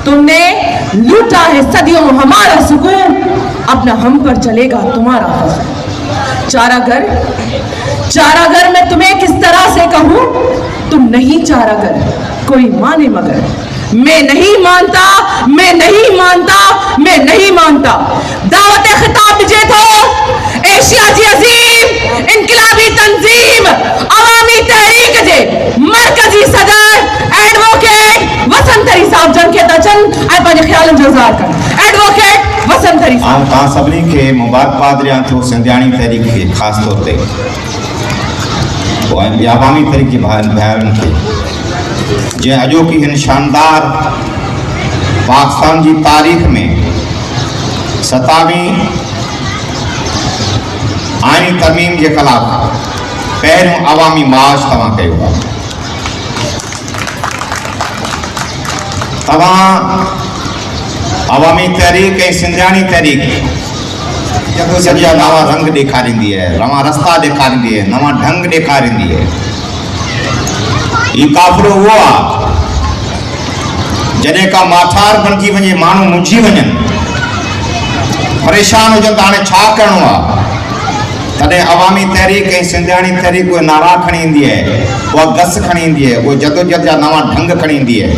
तुमने लूटा है सदियों हमारा सुकून, अब न हम पर चलेगा तुम्हारा फजल। चारागर मैं तुम्हें किस तरह से कहूं, तुम नहीं चारागर कोई माने मगर। मैं नहीं मानता, मैं नहीं मानता, मैं नहीं मानता। दावत खिताब जे थो एशिया जी अजीम इनकलाबी तंजीम अवामी तहरीक जे मरकजी सदर एडवोकेट वसंतरी साहब जन के तचन ऐं पंहिंजे ख़्यालनि जो इज़हार कनि। एडवोकेट वसंतरी साहब तव्हां सभिनी खे मुबारकबाद ॾियां थो सिंधियाणी तहरीक खे ख़ासि तौर ते ऐं अवामी तहरीक जे भाइरनि खे जंहिं अॼोकी हिन शानदार पाकिस्तान जी तारीख़ में 27वीं आइनी तरमीम के ख़िलाफ़ पहिरियों अवामी मार्च तव्हां कयो आहे। तव्हां अवामी तहरीक ऐं सिंधियाणी तहरीक सॼा नवां रंग ॾेखारींदी आहे, नवां रस्ता ॾेखारींदी आहे, नवां ढंग ॾेखारींदी आहे। हीउ काफ़िलो उहो आहे जॾहिं का माठार बणिजी वञे, माण्हू मुंझी वञनि, परेशान हुजनि त हाणे छा करिणो आहे, तॾहिं अवामी तहरीक ऐं सिंधियाणी तहरीक उहा नारा खणी ईंदी आहे, उहा गस खणी ईंदी आहे, उहा जदोजहद जा नवां ढंग खणी ईंदी आहे।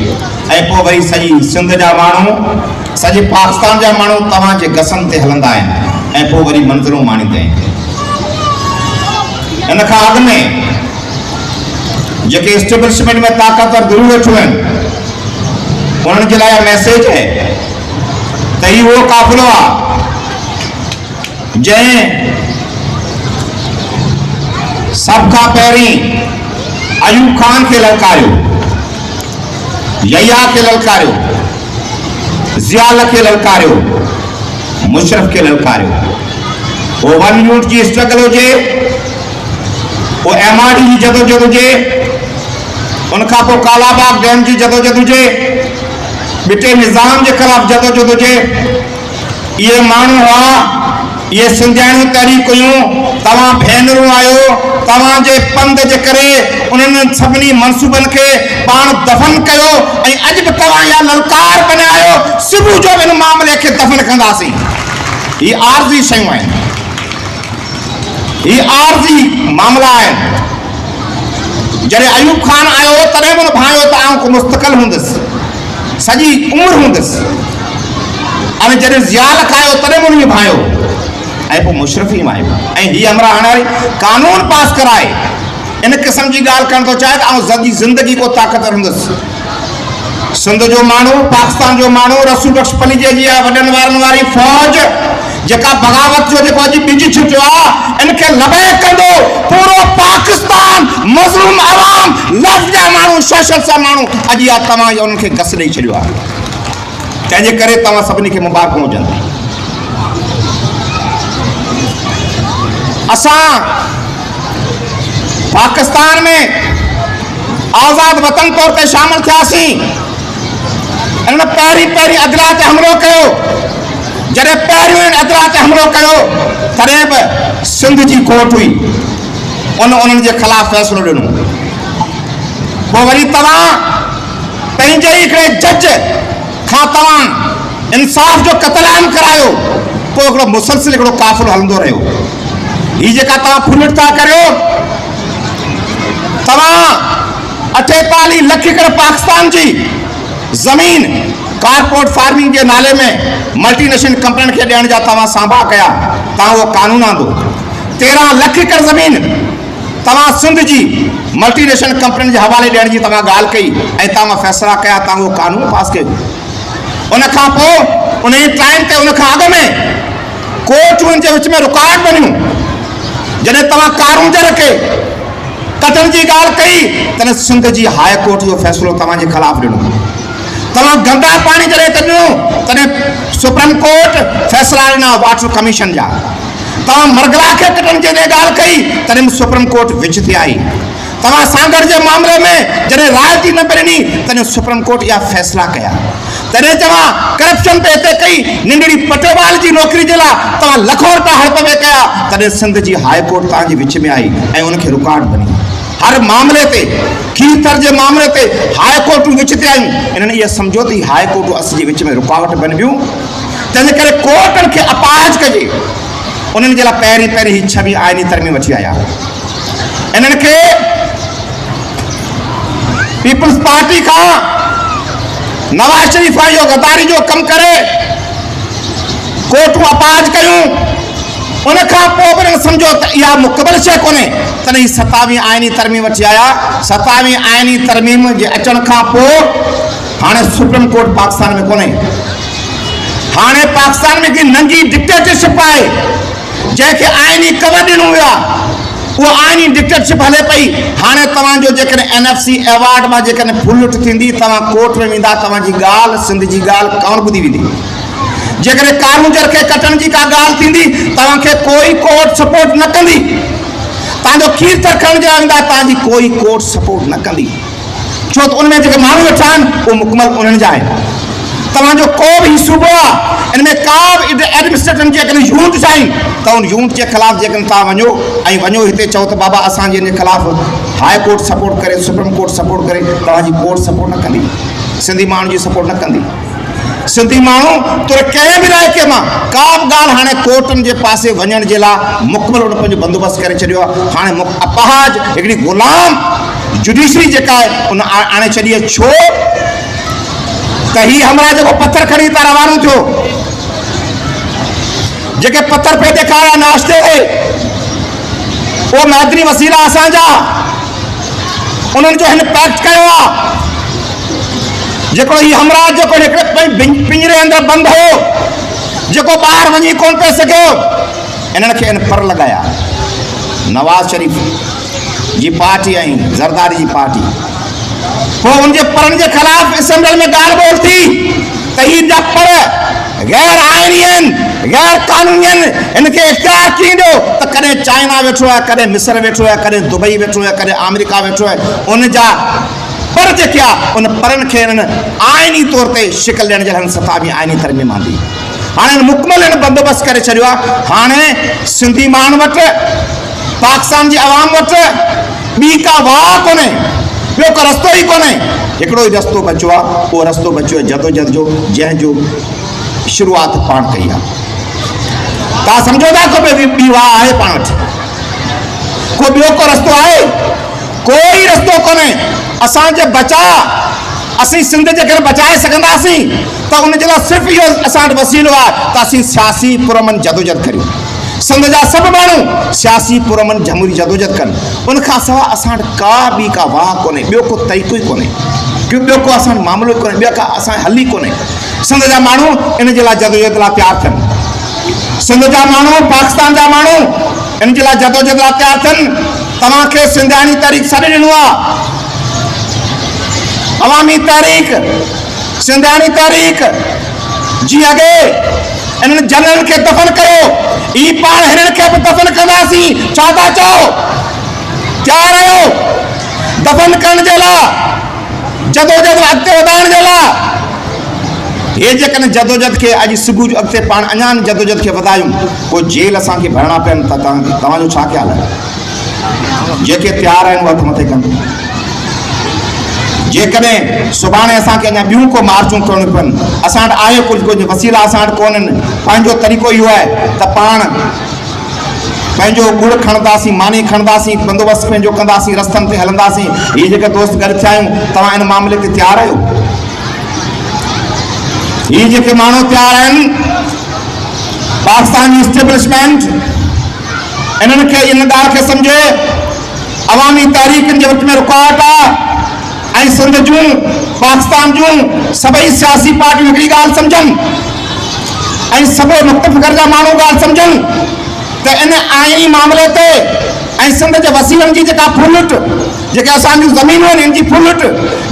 ऐं पोइ वरी सॼी सिंध जा माण्हू, सॼे पाकिस्तान जा माण्हू तव्हांजे गसनि ते हलंदा आहिनि ऐं पोइ वरी मंज़िलूं माणींदा आहिनि। इन खां अॻु में जेके इस्टेब्लिशमेंट में ताक़तवर गुरू वेठियूं आहिनि उन्हनि जे लाइ मैसेज है त इहो उहो क़ाफ़िलो आहे जंहिं सभ खां पहिरीं अयूब खान खे ललकारियो, यहिया खे ललकारियो, ज़ियाल खे ललकारियो, मुशरफ खे ललकारियो। वो 1 यूनिट जी स्ट्रगल हुजे, वो MRD जी जदोजहद हुजे, उनखां पोइ कालाबाग डैम जी जदोजहद हुजे, बिटे निज़ाम के खिलाफ जदोजहद हुजे। ये माण्हू हुआ, ये सिंधियाणी तहरीक हुयूं। तव्हां भेनरूं आहियो, तव्हांजे पंध जे करे उन्हनि सभिनी मनसूबनि खे पाण दफ़न कयो ऐं अॼु बि तव्हां इहा ललकार बणिया आहियो सुबुह जो इन मामले खे दफ़न कंदासीं। ही आरज़ी शयूं आहिनि, ही आरज़ी मामला आहिनि। जॾहिं अयूब खान आयो तॾहिं बि भायो त आउं को मुस्तक़िल हूंदुसि, सॼी उमिरि हूंदुसि। हाणे जॾहिं ज़ियाल खायो तॾहिं बि उन भायो ऐं पोइ मुशरफ ई आयो ऐं हीअ हमरा हाणे कानून पास कराए इन क़िस्म जी ॻाल्हि करणु थो चाहे त आउं सॼी ज़िंदगी को ताक़तवर हूंदुसि। सिंध जो माण्हू, पाकिस्तान जो माण्हू, रसूल बख्श पलीजे जी वॾनि वारनि वारी फौज जेका बग़ावत जो जेको अॼु ॿिज छुटियो आहे इनखे लबैक कंदो पूरो पाकिस्तान, मज़लूम आवाम, लफ़्ज़ जा माण्हू, शोषण सां माण्हू अॼु इहा तव्हां उन्हनि खे घस ॾेई छॾियो आहे। तंहिंजे करे तव्हां सभिनी खे मुबारकूं हुजनि। असां पाकिस्तान में आज़ाद वतन तौर ते शामिल थियासीं। इन पहिरीं अदला ते हमलो कयो। जॾहिं पहिरियों अदला ते हमलो कयो तॾहिं बि सिंध जी कोर्ट हुई, उन्हनि जे ख़िलाफ़ फ़ैसिलो ॾिनो। पोइ वरी तव्हां पंहिंजे ई हिकिड़े जज खां तव्हां इंसाफ़ जो क़तलाम करायो। पोइ हिकिड़ो मुसलसिल हिकिड़ो क़ाफ़िलो हलंदो रहियो। हीअ जेका तव्हां फुलट था करियो, तव्हां 48 लख एकड़ पाकिस्तान जी ज़मीन कारपोरेट फार्मिंग के नाले में मल्टीनेशनल कंपनी के ॾियण जा तव्हां सांभा कया, तव्हां उहो कानून आंदो। 13 लख एकड़ ज़मीन तव्हां सिंध जी मल्टीनेशनल कंपनी के हवाले ॾियण जी तव्हां ॻाल्हि कई ऐं तव्हां फ़ैसिला कया, तव्हां उहो कानून पास कयो। उन खां पोइ उन टाइम ते उन खां अॻु में कोर्टुनि जे विच में रुकावट बणियूं। जॾहिं तव्हां कानून जे रखे कतल जी ॻाल्हि कई तॾहिं सिंध जी हाई कोर्ट जो फ़ैसिलो तव्हांजे ख़िलाफ़ ॾिनो। तव्हां गंदा पाणी जॾहिं त ॾिनो तॾहिं सुप्रीम कोर्ट फ़ैसिला ॾिना वाटर कमीशन जा। तव्हां मरगला खे कटण जी ॻाल्हि कई तॾहिं सुप्रीम कोर्ट विच ते आई। तव्हां सांगड़ जे मामले में जॾहिं राय थी न ॾिनी तॾहिं सुप्रीम कोर्ट इहा फ़ैसिला कया। तॾहिं तव्हां करप्शन पे हिते कई, निंडड़ी पटेवाल जी नौकरी जे लाइ तव्हां लखों रुपया हड़प में कया, तॾहिं सिंध जी हाई कोर्ट तव्हांजे विच में आई ऐं उनखे रुकावट बनी। हर मामले ते खीरथर जे मामले ते हाई कोर्ट विच ते आयूं इन्हनि इहा सम्झो त हाई कोर्ट अस जे विच में रुकावट बन बियूं तंहिंजे करे कोर्टनि खे अपाहिज कजे उन्हनि जे लाइ पहिरीं पहिरीं ही 26 आइनी तरमीम वठी आया इन्हनि खे पीपल्स पार्टी खां नवाज शरीफ जो गद्दारी जो कम करे कोर्टूं अपाहिज कयूं उनखां पोइ बि सम्झो त इहा मुकबल शइ कोन्हे तॾहिं 27 आइनी तरमीम वठी आया 27 आइनी तरमीम जे अचण खां पोइ हाणे सुप्रीम कोर्ट पाकिस्तान में कोन्हे हाणे पाकिस्तान में हिकु नंढी डिक्टेटरशिप आहे जंहिंखे आइनी कवर ॾिनो वियो आहे वो आइनी डिक्टेटरशिप हले पई हाणे तव्हांजो जेकॾहिं NFC अवार्ड मां जेकॾहिं फुल लुट थींदी तव्हां कोर्ट में वेंदा तव्हांजी ॻाल्हि सिंध जी ॻाल्हि कोन ॿुधी वेंदी जेकॾहिं कानूनजर खे कटण जी का ॻाल्हि थींदी तव्हांखे कोई कोर्ट सपोर्ट न कंदी तव्हांजो खीरथर खणण जे वेंदा तव्हांजी कोई कोर्ट सपोर्ट न कंदी छो त उनमें जेके माण्हू वेठा आहिनि उहे मुकमल उन्हनि जा आहिनि तव्हांजो को बि सूबो आहे इनमें का बि एडमिनिस्ट्रेशन जेकॾहिं यूनिट आहिनि त उन यूनिट जे ख़िलाफ़ु जेकॾहिं तव्हां वञो हिते चओ त बाबा असांजे इन ख़िलाफ़ु हाई कोर्ट सपोर्ट करे सुप्रीम कोर्ट सपोर्ट करे तव्हांजी कोर्ट सपोर्ट न कंदी सिंधी माण्हू जी सपोर्ट न कंदी सिंधी माण्हू तुर कंहिं बि इलाइक़े मां का बि ॻाल्हि हाणे कोर्टनि जे पासे वञण जे लाइ मुकमल उन पंहिंजो बंदोबस्तु करे छॾियो आहे हाणे अपाहिज हिकिड़ी ग़ुलाम जुडिशरी जेका आहे उन आणे छॾी आहे छो त ही हमरा जेको पत्थर खणी था रवानो थियो जेके पत्थर पे ॾेखारिया नाश्ते ते उहो मैदनी वसीला असांजा उन्हनि जो हिन पैक्ट कयो आहे जेको ही हमरा जेको हिकिड़े पिंजरे अंदरि बंदि हो जेको ॿाहिरि वञी कोन पियो सघियो इन्हनि खे इन पर लॻाया नवाज शरीफ जी पार्टी ऐं ज़रदारी जी पार्टी पोइ उनजे परनि जे ख़िलाफ़ असेंबली में ॻाल्हि ॿोल थी त ही जा पर गैर आइनी आहिनि गैर कानूनी आहिनि हिनखे इख़्तियार थी ॾियो त कॾहिं चाइना वेठो आहे कॾहिं मिस्र वेठो आहे कॾहिं दुबई वेठो आहे कॾहिं अमेरिका वेठो आहे उन जा पर जेके आहे उन परनि खे हिननि आइनी तौर ते शिकल ॾियण जे लाइ 27 आइनी तरमीम आंदी हाणे मुकमल हिन बंदोबस्तु करे छॾियो आहे हाणे सिंधी माण्हू वटि पाकिस्तान जी आवाम वटि ॿी का वाह कोन्हे ॿियो को रस्तो ई कोन्हे हिकिड़ो ई रस्तो बचियो आहे उहो रस्तो बचियो आहे जदोजहद जो जंहिंजो शुरूआत पाण कई आहे तव्हां सम्झो था को ॿी वाह आहे पाण वटि को ॿियो को रस्तो आहे कोई रस्तो कोन्हे असांजे बचा असीं सिंध जे करे बचाए सघंदासीं त उन जे लाइ सिर्फ़ु इहो असां वटि वसीलो आहे त असीं सियासी पुरमन जदोजहद करियूं सिंध जा सभु माण्हू सियासी पुरमन जमहूरी जदोजहद कनि उनखां सवाइ असां वटि का ॿी का वाह कोन्हे ॿियो को तरीक़ो ई कोन्हे ॿियो को असांजो मामिलो ई कोन्हे ॿिया का असांजो हल ई कोन्हे सिंध जा माण्हू इन जे लाइ जदोजहद लाइ तयारु थियनि सिंध जा माण्हू पाकिस्तान जा माण्हू इन जे लाइ जदोजहद लाइ तयारु थियनि तव्हांखे सिंधियानी तहरीक छॾे ॾिनो आहे अवामी तहरीक सिंधियानी तहरीक जी अॻे इन्हनि जनरल खे दफ़न कयो ई पाण हिननि खे बि दफ़न कंदासीं छा था चओ तयारु आहियो दफ़न करण जे लाइ जदोजहद अॻिते वधाइण जे लाइ हे जेकॾहिं जदोजहद खे अॼु सुबुह जो अॻिते पाण अञा जदोजहद खे वधायूं पोइ जेल असांखे भरणा पवनि त तव्हांजो छा ख़्यालु आहे जेके तयारु आहिनि उहे हथ मथे कनि जेकॾहिं सुभाणे असांखे अञा ॿियूं को मार्चूं करणियूं पवनि असां वटि आहे कुझु वसीला असां वटि कोन्हनि पंहिंजो तरीक़ो इहो आहे त पाण पंहिंजो गुड़ खणंदासीं मानी खणंदासीं बंदोबस्तु पंहिंजो कंदासीं रस्तनि ते हलंदासीं हीअ जेके दोस्त गॾु थिया आहियूं तव्हां इन मामले ते तयारु आहियो हीअ जेके माण्हू तयारु आहिनि पाकिस्तान जी इस्टेब्लिशमेंट इन्हनि खे इन ॻाल्हि खे सम्झे अवामी तहरीकनि जे विच में रुकावट आहे ऐं सिंध जूं पाकिस्तान जूं सभई सियासी पार्टियूं हिकिड़ी ॻाल्हि सम्झनि ऐं सभई मुख़्तलिफ़ घर जा माण्हू ॻाल्हि सम्झनि त इन आइनी मामले ते ऐं सिंध जे वसीलनि जी जेका फुलट जेके असांजूं ज़मीनूं आहिनि इन जी फुलट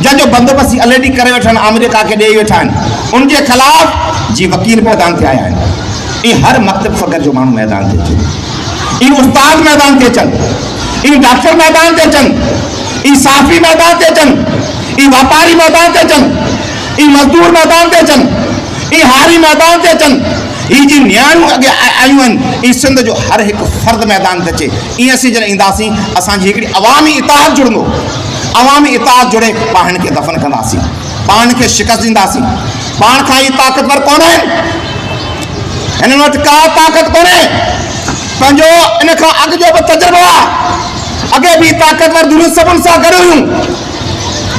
जंहिंजो बंदोबस्तु ऑलरेडी करे वेठा आहिनि अमेरिका खे ॾेई वेठा आहिनि उनजे ख़िलाफ़ जी वकील मैदान ते आया आहिनि ई हर मुख़्तलिफ़ फ़क़्र जो माण्हू मैदान ते अचे ई उस्ताद मैदान ते अचनि ई डॉक्टर मैदान ते अचनि ई साफ़ी मैदान ते अचनि ई वापारी मैदान ते अचनि ई मज़दूर मैदान ते अचनि ई हारी मैदान ते अचनि ही जी न्याणियूं अॻे आयूं आहिनि, ई सिंध जो हर हिकु फ़र्द मैदान ते अचे। ईअं असीं जॾहिं ईंदासीं असांजी हिकिड़ी अवामी इताहत जुड़ंदो, अवामी इताहत जुड़े पाण हिन खे दफ़न कंदासीं, पाण खे शिकस्त ॾींदासीं। पाण खां ई ताक़तवर कोन आहिनि, हिननि वटि का ताक़त कोन्हे। पंहिंजो इन खां अॻु जो बि तजुर्बो आहे, अॻे बि ताक़तवर दुनिया सभिनि सां गॾु हुयूं।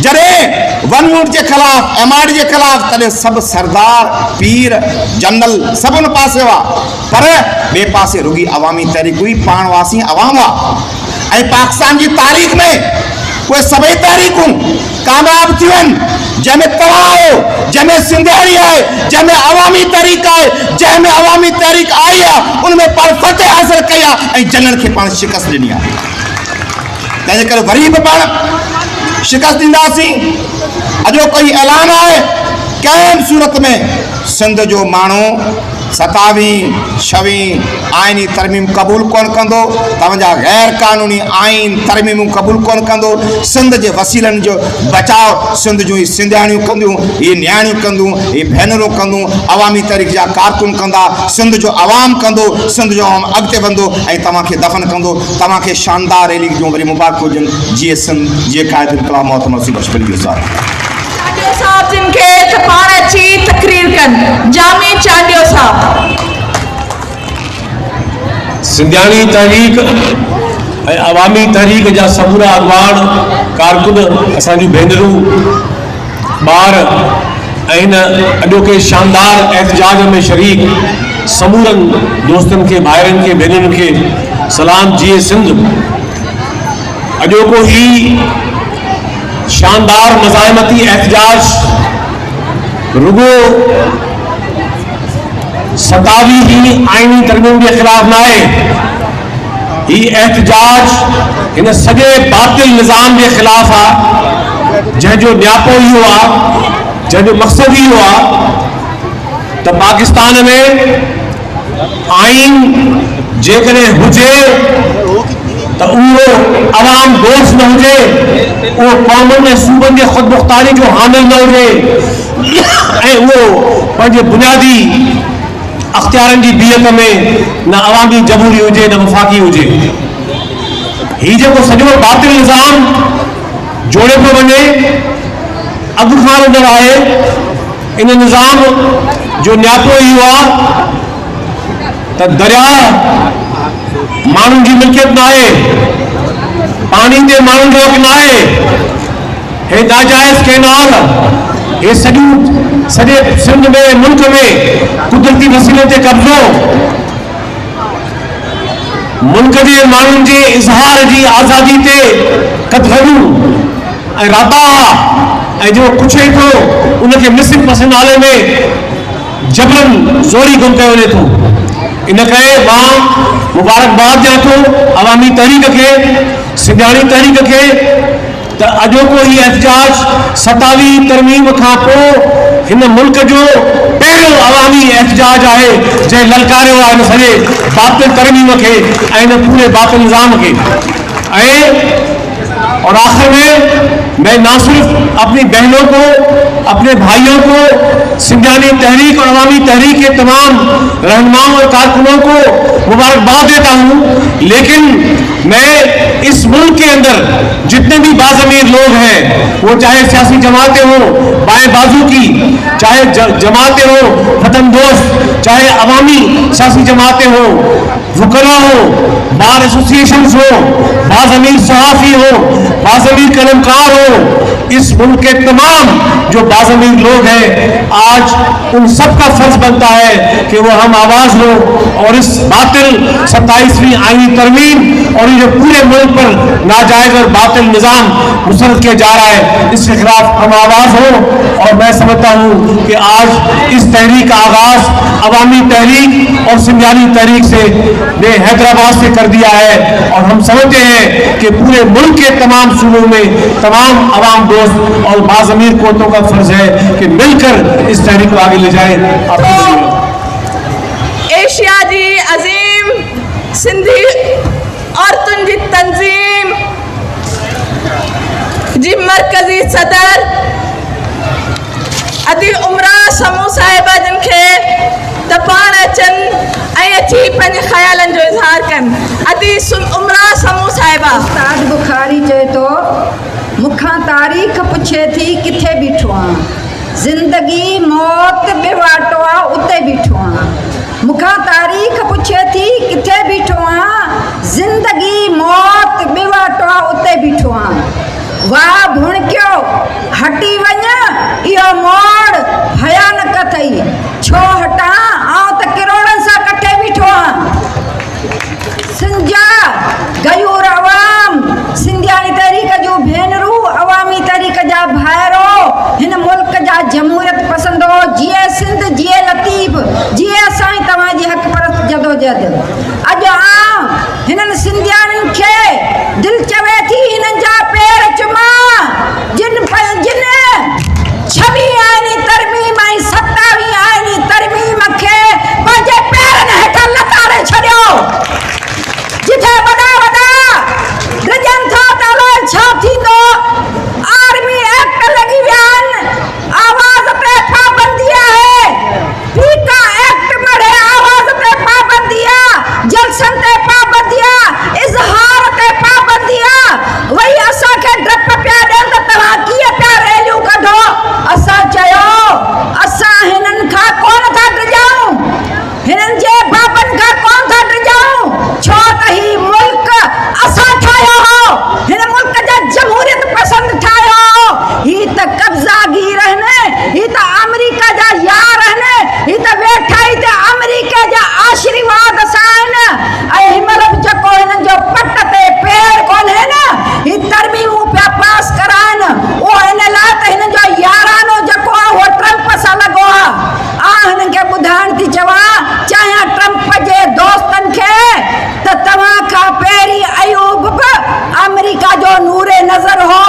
जॾहिं वनवूट के खिलाफ, एमआईडी के खिलाफ, तॾहिं सभु सरदार, पीर, जनरल सभिनि पासे हुआ, पर ॿिए पासे रुगी अवामी तहरीक हुई, पाण वासी अवाम हुआ। ऐं पाकिस्तान जी तारीख़ में उहे सभई तहरीकूं कामयाब थियूं आहिनि, जंहिंमें तव्हां आहियो, जंहिंमें सिंधियाणी आहे, जंहिंमें अवामी तहरीक आहे, जंहिंमें अवामी तहरीक आई आहे, उनमें पाण फतेह हासिल कई आहे ऐं जनरल खे पाण शिकस्त ॾिनी आहे। तंहिंजे करे वरी बि पाण शिकस्त ॾींदासीं। अॼोको ई ऐलान आहे, कंहिं सूरत में सिंध जो माण्हू 27, 26 आइनी तरमीम क़बूल कोन कंदो, तव्हांजा गैर कानूनी आइन तरमीमूं क़बूल कोन कंदो। सिंध जे वसीलनि जो बचाव सिंध जूं सिंधियाणियूं कंदियूं, इहे न्याणियूं कंदियूं, इहे भेनरूं कंदियूं, अवामी तहरीक जा कारकुन कंदा, सिंध जो अवाम कंदो, सिंध जो अवाम अॻिते वधंदो ऐं तव्हांखे दफ़न कंदो। तव्हांखे शानदार रैली जूं वरी मुबारक हुजनि। जीअं सिंध, जीअं क़ाइद इनक़लाब मोहतरम नसीब अशफली चांडियो साहब जिनके पाण अची तकरीर कन, जामी चांडियो साहब। सिंधियाणी तहरीक ऐं अवामी तहरीक जा समूरा अॻवान कारकुन, असांजूं भेनरूं, ॿार ऐं हिन अॼोके शानदार एहतजाज में शरीक समूरनि दोस्तनि खे, भाइरनि खे, भेनरुनि खे सलाम। जीए सिंध अॼोको ही शानदार मज़ाहिमती एहतजाज रुगो 27 ही आइनी तरमीम के खिलाफ न आहे, ही एहतजाज इन सॼे बातिल निज़ाम के खिलाफ आहे, जंहिंजो न्यापो इहो आहे, जंहिंजो मक़सद इहो आहे त पाकिस्तान में आइन जेकॾहिं हुजे तो उहो अवाम दोस्त न हुजे, उहो क़ौमुनि ऐं सूबनि जे ख़ुद मुख़्तारी जो हामिल न हुजे ऐं उहो पंहिंजे बुनियादी अख़्तियारनि जी बीहत में न अवामी जमहूरी हुजे न वफ़ाक़ी हुजे। ही जेको सॼो बातिल निज़ाम जोड़े पियो वञे, अॻु खां नज़र आहे, इन निज़ाम जो न्यापो इहो आहे त दरिया माण्हुनि जी मिल्कियत न आहे, पानी ते माण्हुनि जो हक़ न आहे, हे नाजाइज़ कैनाल, हे सॼे सिंध में, मुल्क में कुदरती वसीले ते कब्ज़ो, मुल्क जे माण्हुनि जे इज़हार जी आज़ादी ते कदगड़ू ऐं राता ऐं जो पुछे थो उनखे मिसिंग पर्सन नाले में जबरन ज़ोरी गुम कयो वञे थो। इन करे मां मुबारकबाद ॾियां थो अवामी तहरीक खे, सिंधियाणी तहरीक खे, त अॼोको ही एहतजाज 27 तरमीम खां पोइ हिन मुल्क जो पहिरियों अवामी एहतजाज आहे जंहिं ललकारियो आहे हिन सॼे बातिल तरमीम खे ऐं हिन पूरे बातिल निज़ाम खे। और आखिर में मैं ना सिर्फ अपनी बहनों को, अपने भाइयों को, सिंधियानी तहरीक और अवामी तहरीक के तमाम रहनुमाओं और कारकुनों को मुबारकबाद देता हूँ, लेकिन मैं इस मुल्क के अंदर जितने भी बाज़मीर लोग हैं, वो चाहे सियासी जमातें हों बाएं बाजू की, चाहे जमातें हों वतन दोस्त, चाहे अवामी सियासी जमातें हों, वुकला हो, बार एसोसिएशन हो, बाज़मीर सहाफ़ी हो, बाज़मीर कलमकार हो, इस मुल्क के तमाम जो बाज़मीर लोग हैं, आज उन सब का फर्ज बनता है कि वो हम आवाज़ हो और इस बातिल 27वीं आईनी तरमीम और ये जो पूरे मुल्क पर नाजायज़ और बातिल निज़ाम मुसल्लत किया जा रहा है, इसके खिलाफ हम आवाज़ हो। और मैं समझता हूँ कि आज इस तहरीक का आगाज़ अवामी तहरीक और सिंधियानी तहरीक से ने हैदराबाद से कर दिया है, और हम समझते हैं कि पूरे मुल्क के तमाम सूबों में तमाम अवाम दोस्त और बाज़मीर कोतों का फर्ज है कि मिलकर इस तहरीक को आगे ले जाए। एशिया जी अजीम सिंधी औरतुन जी तंजीम जी मरकजी सदर अदी उमरा समूह साहिबा जिनके त पाण अचे उमरा समूह साहिबा। उस्ताद बुखारी चए थो मूंखां तारीख़ पुछे थी किथे बीठो आहियां, ज़िंदगी मौत बिवाटो आहे उते बीठो आहियां। मूंखां तारीख़ पुछे थी किथे बीठो आहियां, ज़िंदगी मौत बिवाटो आहे उते बीठो आहियां। वाह भुणकियो हटी वञ इहो मोड़ भयानक अथई, छो हटां आउं त किरोड़नि सां कठे बीठो आहियां। सिंजा गयूर अवाम, सिंधियाणी तहरीक जूं भेनरूं, अवामी तहरीक जा भाइरो, हिन मुल्क जा जमहूरियत पसंदो, जिए सिंध जिए लतीफ़, जिए असां तव्हांजी हक़ परस्त जदोजहद। अॼु आउं हिननि सिंधियाणियुनि खे दिलि चवे थी हिननि जा पेर चुमा, जिन 26 आइनी तरमीम ऐं 27 आइनी तरमीम खे पंहिंजे पेरनि हेठां लताड़े छॾियो। जिथे वॾा ड्रिजन था त अलाए छा थींदो। आर्मी एक्ट लॻी विया आहिनि, आवाज़ ते पाबंदी आहे, पीका एक्ट मड़े आवाज़ ते पाबंदी आहे, जलसनि ते पाबंदी आहे, इज़हार ते पाबंदी आहे। वही असांखे डप पिया ॾियनि त तव्हां कीअं पिया रैलियूं कढो। असां चयो असां हिननि खां कोन था ड्रिजूं, हिननि जे बाबनि खां कोन था ड्रिजूं, छो त ही मुल्क असां ठाहियो हो, हिन मुल्क जा जमहूरियत पसंद ठाहियो हो। ही त कब्ज़ागीर आहिनि, ही त अमेरिका जा यार आहिनि, ही त वेठा ई त अमेरिका जा आशीर्वाद सां आहिनि। ऐं हिनमहिल जेको हिननि जो पट ते पेर कोन्हे न, ही तरमीमूं पिया पास कराइनि, उहो हिन लाइ त हिननि जो यारानो जेको आहे उहो ट्रम्प सां लॻो आहे। हिननि खे ॿुधाइण थी चवां, चाहियां ट्रम्प जे दोस्तनि खे त तव्हां खां पहिरीं अयूब बि अमेरिका जो नूरे नज़र हो,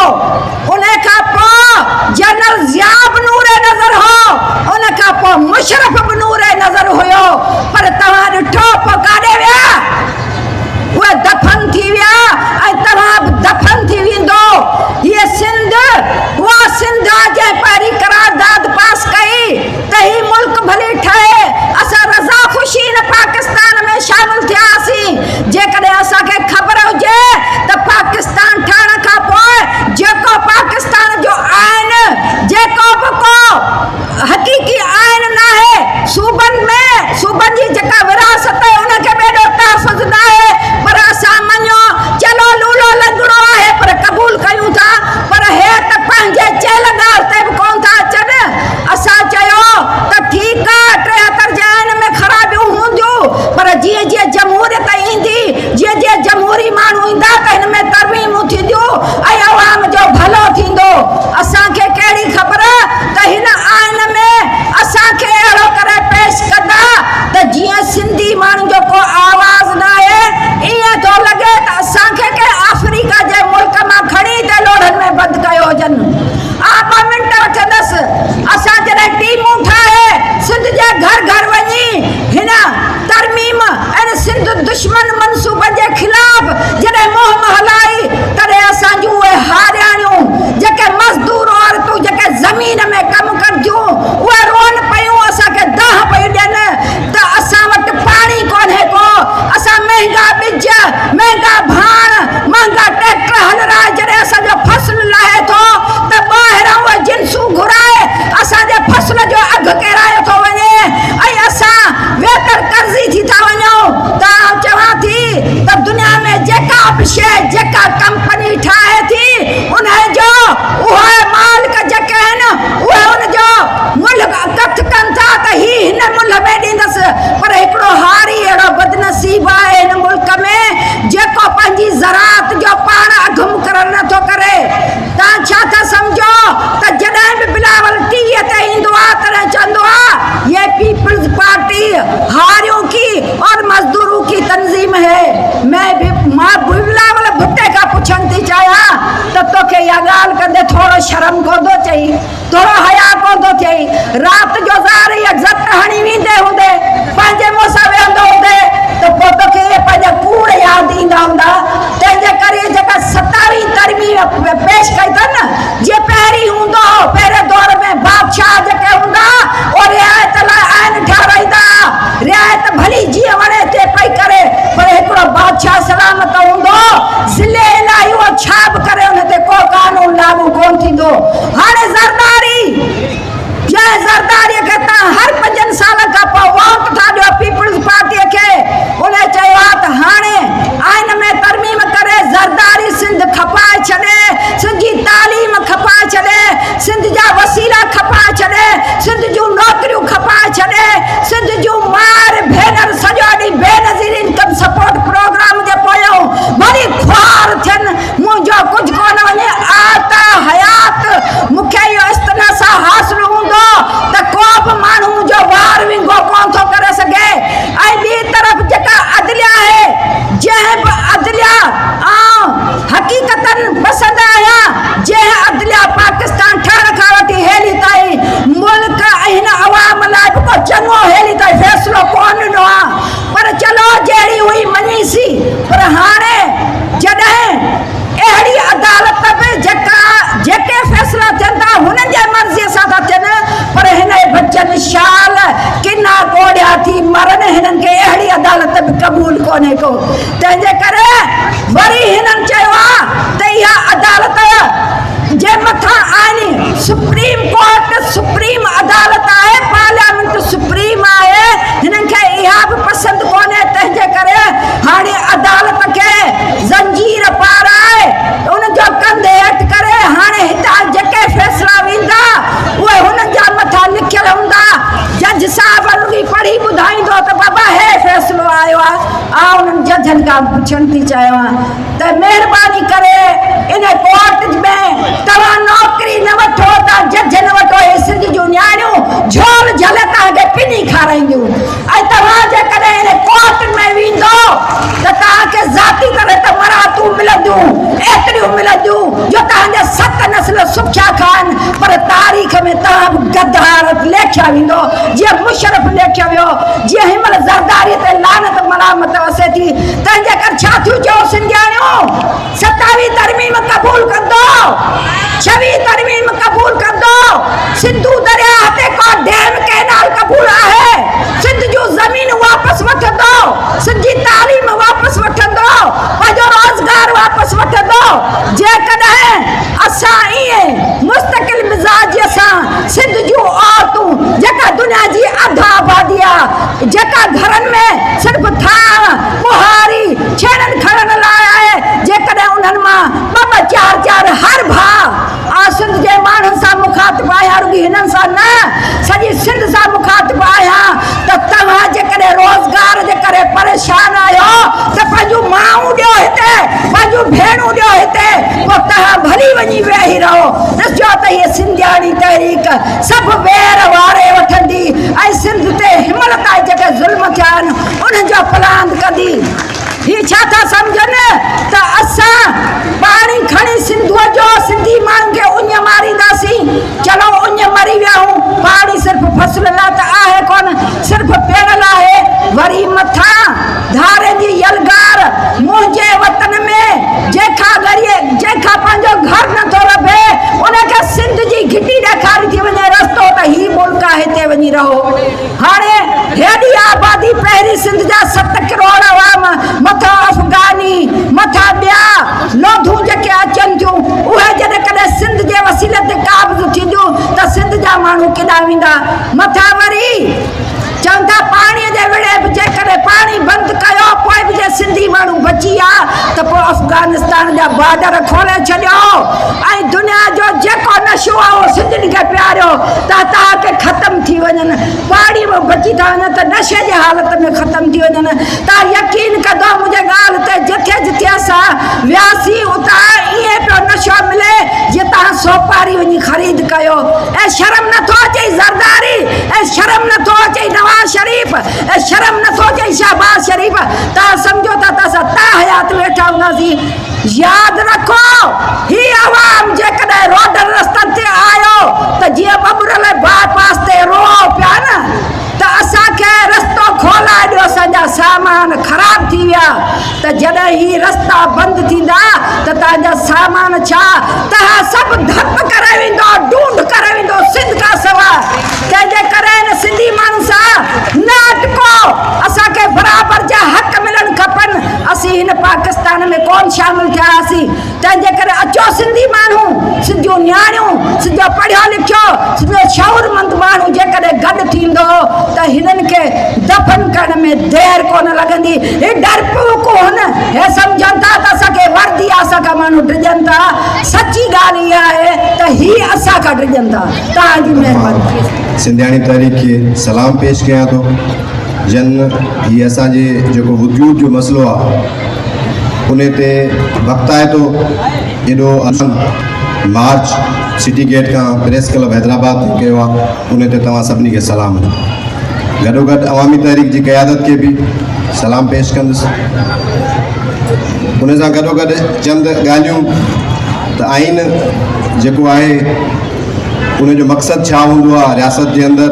उन खां पोइ जनरल ज़िया बि नूरे नज़र हो, उन खां पोइ मुशरफ बि नूरे नज़र हुयो। पर तव्हां ॾिठो पोइ काॾे विया, उहे दफ़न थी विया ऐं तव्हां बि दफ़न थी वेंदो। हीअ सिंध उहा सिंध आहे जंहिं पहिरीं करारदाद पास कई त ही मुल्क भली ठहे, असां रज़ा ख़ुशी न पाकिस्तान में शामिल थियासीं। जेकॾहिं असांखे ख़बर हुजे त पाकिस्तान ठहण खां पोइ जेको पाकिस्तान जो आइन, जेको बि को हक़ीक़ी आइन न आहे, सूबनि में सूबनि जी जेका विरासत आहे उनखे बेॾो तहफ़ुज़ न आहे, पर असां मञो चलो लूलो लंगड़ो आहे पर क़बूल कयूं था, पर हे त पंहिंजे चयल ॻाल्हि ते बि कोन था अचनि। असां चयो त ठीकु आहे 73 जे आइन में ख़राबियूं हूंदियूं, पर जीअं जीअं जमहूरियत ईंदी, जीअं जीअं जमहूरी माण्हू ईंदा त हिन में तरमीमूं थींदियूं ऐं अवाम जो भलो थींदो। असांखे कहिड़ी ख़बर त हिन आइन में असांखे अहिड़ो करे पेश कंदा त जीअं सिंधी माण्हू जो को आवाज़ न आहे, ईअं थो लॻे त असांखे के अफ्रीका जे मुल्क मां खणी त लोढ़नि में बंदि कयो हुजनि। 2 मिंट वठंदसि। असां जॾहिं टीमूं ठाहे सिंध जे घर घर वञी हिन तरमीम ऐं सिंध दुश्मन मनसूबनि जे ख़िलाफ़ जॾहिं मुंहुं हलाई, तॾहिं असां जूं उहे हारियाणियूं जेके मज़दूर औरतूं जेके ज़मीन में कमु कंदियूं, उहे रोअनि पियूं, असांखे दाह पयूं ॾियनि त असां वटि पाणी कोन्हे को, असां महांगा ॿिज, महांगा भाण, महांगा ट्रैक्टर हल रहा है। जॾहिं असांजो फसल लहे थो त ॿाहिरां उहे जिन्सूं घुराए असांजे फसल जो अघु किरायो थो वञे ऐं असां वेतर कर्ज़ी थी था वञूं। त आउं चवां थी त दुनिया में जेका बि शइ जेका कंपनी ठाहे थी उनजो उहे मालिक जेके आहिनि उहे उनजो मुल्ह कथ कनि था त ही हिन मुल्ह में ॾींदसि, पर हिकिड़ो हारी अहिड़ो बदनसीब आहे हिन मुल्क में जेको पंहिंजी ज़रात जो पाण अघु मुक़ररु नथो करे। तव्हां छा था सम्झो त जॾहिं बि बिलावल टीवीअ ते ईंदो आहे तॾहिं चवंदो आहे ये पीपल्स पार्टी हारियों की और मजदूरों की तंजीम है। मां बिलावल भुट्टे खां पुछण थी चाहियां त तोखे इहा ॻाल्हि कंदे थोरो शर्म कोन थो चई, थोरो हया कोन थो थिए? राति जो ज़ार इज़त हणी वेंदे हूंदे पंहिंजे मुंहुं सां वेहंदो हूंदे त पोइ तोखे पंहिंजा कूड़ यादि ईंदा हूंदा। तंहिंजे करे जेका 27 तरमीम पेश कई अथनि, जीअं पहिरीं हूंदो हो, पहिरें दौर में बादशाह जेके हूंदा उहे रिआयत लाइ आइन ठाराईंदा, रिआयत भली जीअं वणे ते पई करे, पर हिकिड़ो छा सलामत हूंदो ज़िले इलाही उहो छा बि करे उन ते को कानून लागू कोन थींदो। हाणे ज़रदारी जंहिं ज़रदारीअ खे तव्हां हर 5 सालनि खां पोइ वोट था ॾियो पीपल्स पार्टीअ खे, उन चयो आहे त हाणे आइन में तरमीम करे ज़रदारी सिंध खपाए छॾे, सिंध जी तालीम खपाए छॾे, सिंध जा वसीला खपाए छॾे, सिंध जूं नौकरियूं खपाए छॾे, सिंध जूं मार भेनर सॼो ॾींहुं बेनज़ीर इनकम सपोर्ट प्रोग्राम जे पोयां वरी ख्वार थियनि मुंहिंजो कुझु कोन वञे आता हयात। मूंखे इहो इस्तना सां हासिलु हूंदो त को बि माण्हू मुंहिंजो वार विंगो कोन थो करे सघे। ऐं ॿी तरफ़ जेका अदलिया आहे, जंहिं बि अदलिया हक़ीक़तन पसंदि आहियां, जंहिं अदलिया पाकिस्तान ठहण खां वठी हेली ताईं मुल्क ऐं हिन अवाम लाइ बि को चङो हेली ताईं फ़ैसिलो कोन ॾिनो आहे, पर चलो जहिड़ी हुई मञीसी। पर हाणे जॾहिं अहिड़ी अदालत बि जेके फ़ैसिला थियनि था हुननि जे मर्ज़ीअ सां था थियनि, पर हिन बचनि शाल किना कोड़िया थी मरनि, हिननि खे अहिड़ी अदालत बि क़बूल कोन्हे को। तंहिंजे करे वरी हिननि चयो आहे त इहा अदालत जे मथां आइनी सुप्रीम कोर्ट सुप्रीम अदालत आहे, पार्लियामेंट सुप्रीम आहे, हिननि खे इहा बि पसंदि कोन्हे। तंहिंजे करे हाणे अदालत खे ज़ंजीर पाराए उनजो कंधे हेठि करे हाणे हितां जेके फ़ैसिला वेंदा उहे हुननि जा मथां लिखियल हूंदा। जज साहिब रुॻी पढ़ी ॿुधाईंदो त बाबा हे फ़ैसिलो आयो आहे। उन्हनि जजनि खां पुछणु थी चाहियां त महिरबानी करे इन कोर्ट में तव्हां नौकिरी न वठो, तव्हां जज न वठो, हे सिंध जूं न्याणियूं झोल झले तव्हांखे पिनी खाराईंदियूं। ऐं तव्हां जेकॾहिं इन कोर्ट में वेंदो त तव्हांखे ज़ाती तरह त मराहतूं मिलंदियूं, एतिरियूं मिलंदियूं जो तव्हांजा 7 नस्ल सुखिया खाइनि, पर तारीख़ में तव्हां बि गद्दार लेखिया वेंदो, जीअं मुशरफ लेखिया वियो, जीअं हिनमहिल ज़रदारी ते लानत मलामत वसे थी। तंहिंजे करे छा थियूं चओ सिंधियाणियूं, 27 तरमीम क़बूल कंदो, 26 तरमीम क़बूल कंदो, सिंधू दरिया ते को डैम कैनाल क़बूल आहे, सिंध जूं ज़मीन वापसि वठंदो, सिंध जी तालीम वापसि वठंदो, पंहिंजो रोज़गार वापसि वठंदो। जेकॾहिं असां ईअं मुस्तक़िल मिज़ाजीअ सां सिंध जूं औरतूं जेका दुनिया जी अध आबादी आहे, जेका घरनि में सिर्फ़ु थाण बुहारी छेड़नि खणण लाइ आहे, जेकॾहिं उन्हनि मां 2-2 4-4 हर भाउ सिंध जे माण्हुनि सां मुखातिबु आहियां, रुॻी हिननि सां न, सॼी सिंध सां मुखातिबु आहियां, त तव्हां जेकॾहिं रोज़गार जे करे परेशान आहियो त पंहिंजूं माऊं ॾियो हिते, पंहिंजूं भेणूं ॾियो हिते, पोइ तव्हां भली वञी वेही रहो। ॾिसो त हीअ सिंधियाणी तहरीक सभु वेर वारे वठंदी ऐं सिंध ते हिमल ताईं जेके ज़ुल्म थिया आहिनि उन्हनि जो प्लान कंदी। हीअ छा था सम्झनि त असां पाणी खणी सिंधूअ जो सिंधी माण्हुनि खे उञ मारींदासीं। चलो उञ मरी विया आहियूं, पाणी सिर्फ़ु फसल लाइ त आहे कोन, सिर्फ़ु पीअण लाइ आहे। वरी मथां धारे जी यलगार मुंहिंजे वतन में जंहिंखां पंहिंजो घर नथो रहे उनखे सिंध जी घिटी ॾेखारी थी वञे रस्तो त हीउ मुल्क आहे, हिते वञी रहो। हाणे हेॾी आबादी, पहिरीं सिंध जा 7 करोड़ अवाम, मथां अफ़गानी, मथां ॿिया लोधूं जेके अचनि थियूं, उहे जॾहिं कॾहिं सिंध जे वसीले ते क़ाबिज़ थींदियूं त सिंध जा माण्हू केॾांहुं वेंदा। मथां वरी चवनि था पाणीअ जे विड़े बि जेकॾहिं पाणी बंदि कयो पोइ बि जे सिंधी माण्हू बची विया त पोइ अफ़गानिस्तान जा बॉर्डर खोले छॾियो ऐं दुनिया जो जेको नशो आहे उहो सिंधियुनि खे पियारियो त तव्हांखे ख़तमु थी वञनि। पाणी में बची था वञनि त नशे जे हालत में ख़तमु थी वञनि। तव्हां यकीन कंदो मुंहिंजे ॻाल्हि ते, जिथे जिथे असां वियासीं उतां ईअं पियो नशो मिले जीअं तव्हां सोपारी वञी ख़रीद कयो। ऐं शर्म नथो अचे ज़रदारी, ऐं शर्म नथो अचे नवाज़ शरीफ़, ऐं शर्म नथो अचे शहबाज शरीफ़। तव्हां सम्झो था त असां हयात वेठा हूंदासीं। यादि रखो, हीअ आवाम जेकॾहिं रोड रस्तनि ते आयो त जीअं बबरल बाईपास ते रो पिया न त असांखे रस्तो खोलाए ॾियो, असांजा सामान ख़राब थी विया। त जॾहिं ही रस्ता बंदि थींदा त तव्हांजा सामान छा तव्हां सभु धप करे वेंदो, ढूंढ करे वेंदो सिंध खां सवाइ। तंहिंजे करे हिन सिंधी माण्हू सां न अटको, असांखे बराबरि जा हक़ मिलणु खपनि। असीं हिन शामिल थियासीं। तंहिंजे करे अचो सिंधी माण्हू, सिंधियूं न्याणियूं, सिंधो पढ़ियो लिखियो, सिंधो शौरमंद माण्हू जेकॾहिं गॾु थींदो त हिननि खे दफ़न करण में देरि कोन लॻंदी। हे डरपोक कोन, हे सम्झनि था त असांखे वर्दी आहे, असांखां माण्हू डिॼनि था। सची ॻाल्हि इहा आहे त हीअ असांखां डिॼनि था। तव्हांजी महिरबानी। सिंधियाणी तहरीक खे सलाम पेश कयां थो। जन हीअ असांजे जेको वजूद जो मसइलो आहे उन ते वक़्तु आहे थो एॾो मार्च सिटी गेट खां प्रेस क्लब हैदराबाद कयो आहे, उन ते तव्हां सभिनी खे सलाम। गॾोगॾु अवामी तहरीक जी क़यादत खे बि सलाम पेश कंदुसि। उन सां गॾोगॾु चंद ॻाल्हियूं त आइन जेको आहे उन जो मक़सदु छा हूंदो आहे, रियासत जे अंदरि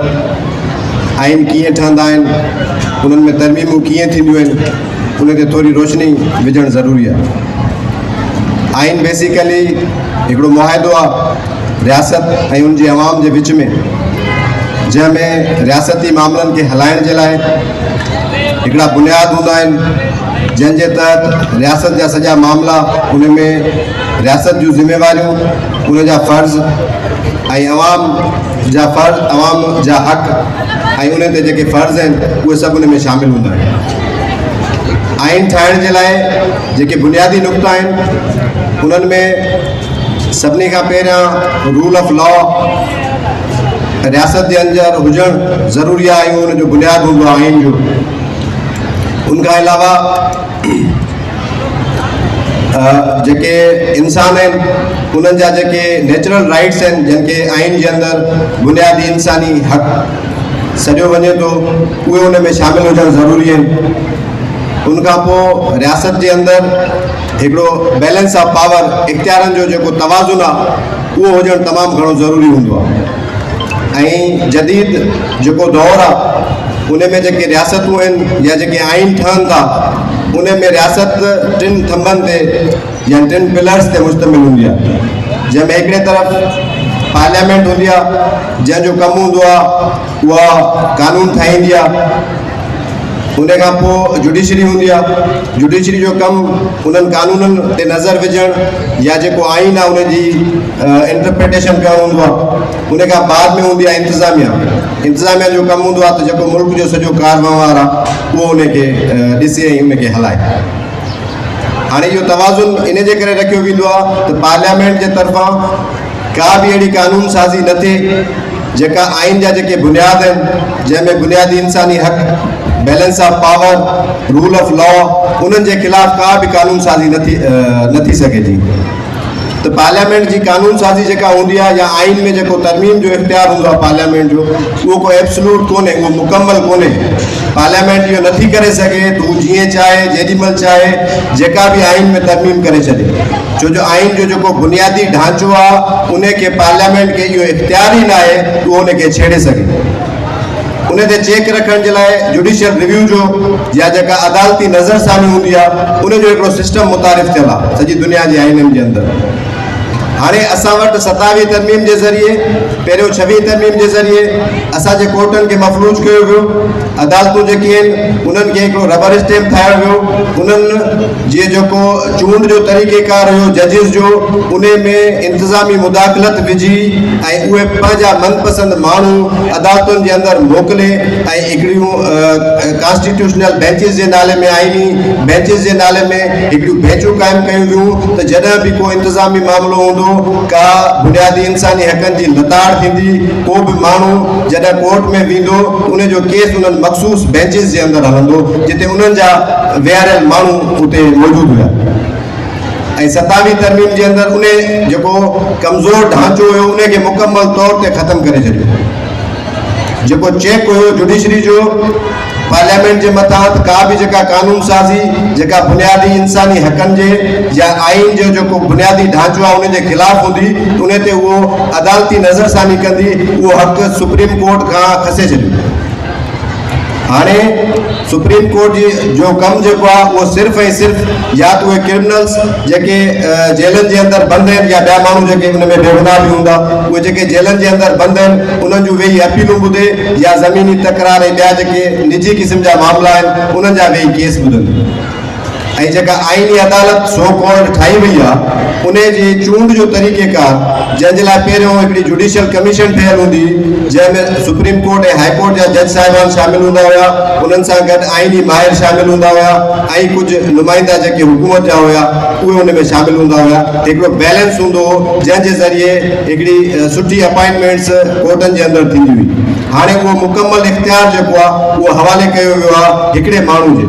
आइन कीअं ठहंदा आहिनि, उन्हनि में तरमीमूं कीअं थींदियूं आहिनि, उन ते थोरी रोशनी विझणु ज़रूरी आहे। आइन बेसिकली हिकिड़ो मुआहिदो आहे रियासत ऐं उनजे अवाम जे विच में, जंहिंमें रियासती मामलनि खे हलाइण जे लाइ हिकिड़ा बुनियाद हूंदा आहिनि, जंहिंजे तहत रियासत जा सॼा मामला, उन में रियासत जूं ज़िम्मेवारियूं, उन जा फ़र्ज़ ऐं अवाम जा हक़ ऐं उन ते जेके फ़र्ज़ आहिनि उहे सभु उन में शामिलु हूंदा आहिनि। आइन ठाहिण जे लाइ जेके बुनियादी नुक़्ता आहिनि उन्हनि में सभिनी खां पहिरियां रूल ऑफ लॉ रियासत जे अंदरि हुजणु ज़रूरी आहे, ऐं उन जो बुनियादु हूंदो आहे आइन जो। उनखां अलावा जेके इंसान आहिनि उन्हनि जा जेके नेचुरल राइट्स आहिनि, जंहिंखे आइन जे अंदरि बुनियादी इंसानी हक़ सॼो वञे थो, उहे उन में शामिलु हुजणु ज़रूरी आहिनि। उनखां पोइ रियासत जे अंदरि हिकिड़ो बैलेंस ऑफ पावर, इख़्तियारनि जो जेको तवाज़ुन आहे उहो हुजणु तमामु घणो ज़रूरी हूंदो आहे। ऐं जदीद जेको दौरु आहे उन में जेके रियासतूं आहिनि या जेके आइन ठहनि था उन में रियासत टिनि थंभनि ते या टिनि पिलर्स ते मुश्तमिल हूंदी आहे, जंहिंमें हिकिड़े तरफ़ पार्लियामेंट हूंदी आहे जंहिंजो कमु हूंदो आहे उहा कानून ठाहींदी आहे। उन खां पोइ जुडिशरी हूंदी आहे, जुडिशरी जो कमु उन्हनि कानूननि ते नज़र विझणु या जेको आइन आहे उनजी इंटरप्रिटेशन करणु हूंदो आहे। उन खां बाद में हूंदी आहे इंतिज़ामिया जो कमु हूंदो आहे त जेको मुल्क जो सॼो कारवार आहे उहो उनखे ॾिसे ऐं उनखे हलाए। हाणे इहो तवाज़ुन इन जे करे रखियो वेंदो आहे त पार्लियामेंट जे तरफ़ां का बि अहिड़ी कानून साज़ी न थिए जेका आइन जा जेके बुनियाद आहिनि, जंहिंमें बुनियादी इंसानी हक़, balance of power, rule of law, उन्हनि जे ख़िलाफ़ का बि कानून साज़ी न थी सघे थी। त पार्लियामेंट जी कानून साज़ी जेका हूंदी आहे या आइन में जेको तरमीम जो इख्तियार हूंदो आहे पार्लियामेंट जो, उहो को एब्सलूट कोन्हे, उहो मुकमल कोन्हे। पार्लियामेंट इहो नथी करे सघे त हू जीअं चाहे जेॾीमहिल चाहे जेका बि आइन में तरमीम करे छॾे, छो जो आइन जो जेको बुनियादी ढांचो आहे उन खे पार्लियामेंट खे इहो इख्तियार ई न आहे त उहो उनखे छेड़े सघे। उन ते चेक रखण जे लाइ जुडिशियल रिव्यू जो या जेका अदालती नज़रसानी हूंदी आहे उन जो हिकिड़ो सिस्टम मुतारिफ़ थियल आहे सॼी दुनिया जे आइननि जे अंदरि। हाणे असां वटि 27वीं तरमीम जे ज़रिए, पहिरियों 26वीं तरमीम जे ज़रिए असांजे कोर्टनि खे मफ़लूज कयो वियो। अदालतूं जेके आहिनि उन्हनि खे हिकिड़ो रबर स्टैम्प ठाहियो वियो। उन्हनि जीअं जेको चूंड जो तरीक़ेकार हुयो जजिस जो, उन में इंतिज़ामी मुदाख़लत विझी ऐं उहे पंहिंजा मनपसंद माण्हू अदालतुनि जे अंदरि मोकिले ऐं हिकिड़ियूं कॉन्स्टिट्यूशनल बेंचिस जे नाले में आइनी बेंचिस जे नाले में हिकिड़ियूं बेंचूं क़ाइमु कयूं वियूं त जॾहिं बि को इंतिज़ामी मामिलो हूंदो, का बुनियादी इंसानी हक़नि जी लताड़ थींदी, को बि माण्हू जॾहिं कोर्ट में वेंदो उन जो केस उन्हनि मख़सूस बेंचिस जे अंदरि हलंदो जिते उन्हनि जा विहारियल माण्हू उते मौजूदु हुया। ऐं 27वीं तरमीम जे अंदरि उन जेको कमज़ोर ढांचो हुयो उनखे मुकमल तौर ते ख़तमु करे छॾियो। जेको चेक हुयो जुडिशरी जो पार्लियामेंट जे मथां त का बि जेका कानून साज़ी जेका बुनियादी इंसानी हक़नि जे या आइन जो जेको बुनियादी ढांचो आहे उन जे ख़िलाफ़ हूंदी उन ते उहो अदालती नज़रसानी कंदी, उहो हक़ सुप्रीम कोर्ट खां खसे छॾियो। हाणे सुप्रीम कोर्ट जी जो कमु जेको आहे उहो सिर्फ़ु ऐं सिर्फ़ु या त उहे क्रिमिनल्स जेके जेलनि जे अंदरि बंदि आहिनि या ॿिया माण्हू जेके उन में बेगुनाह बि हूंदा, उहे जेके जेलनि जे अंदरि बंदि आहिनि उन्हनि जूं वेही अपीलूं ॿुधे या ज़मीनी तकरार ऐं ॿिया जेके निजी क़िस्म जा मामला आहिनि उन्हनि जा वेही केस ॿुधनि। ऐं जेका आईनी अदालत सो कॉल्ड ठाही वई आहे उन जी चूंड जो तरीक़ेकार जंहिंजे लाइ पहिरियों हिकिड़ी जुडिशियल कमीशन ठहियलु हूंदी जंहिंमें सुप्रीम कोर्ट ऐं हाई कोर्ट जा जज साहिबान शामिल हूंदा हुआ, उन्हनि सां गॾु आईनी माहिर शामिल हूंदा हुआ ऐं कुझु नुमाइंदा जेके हुकूमत जा हुआ उहे उन में शामिल हूंदा हुआ। हिकिड़ो बैलेंस हूंदो हो जंहिंजे ज़रिए हिकिड़ी सुठी अपॉइंटमेंट्स कोर्टनि जे अंदरि थींदी हुई। हाणे उहो मुकमल इख़्तियार जेको आहे उहो हवाले कयो वियो आहे हिकिड़े माण्हू जे,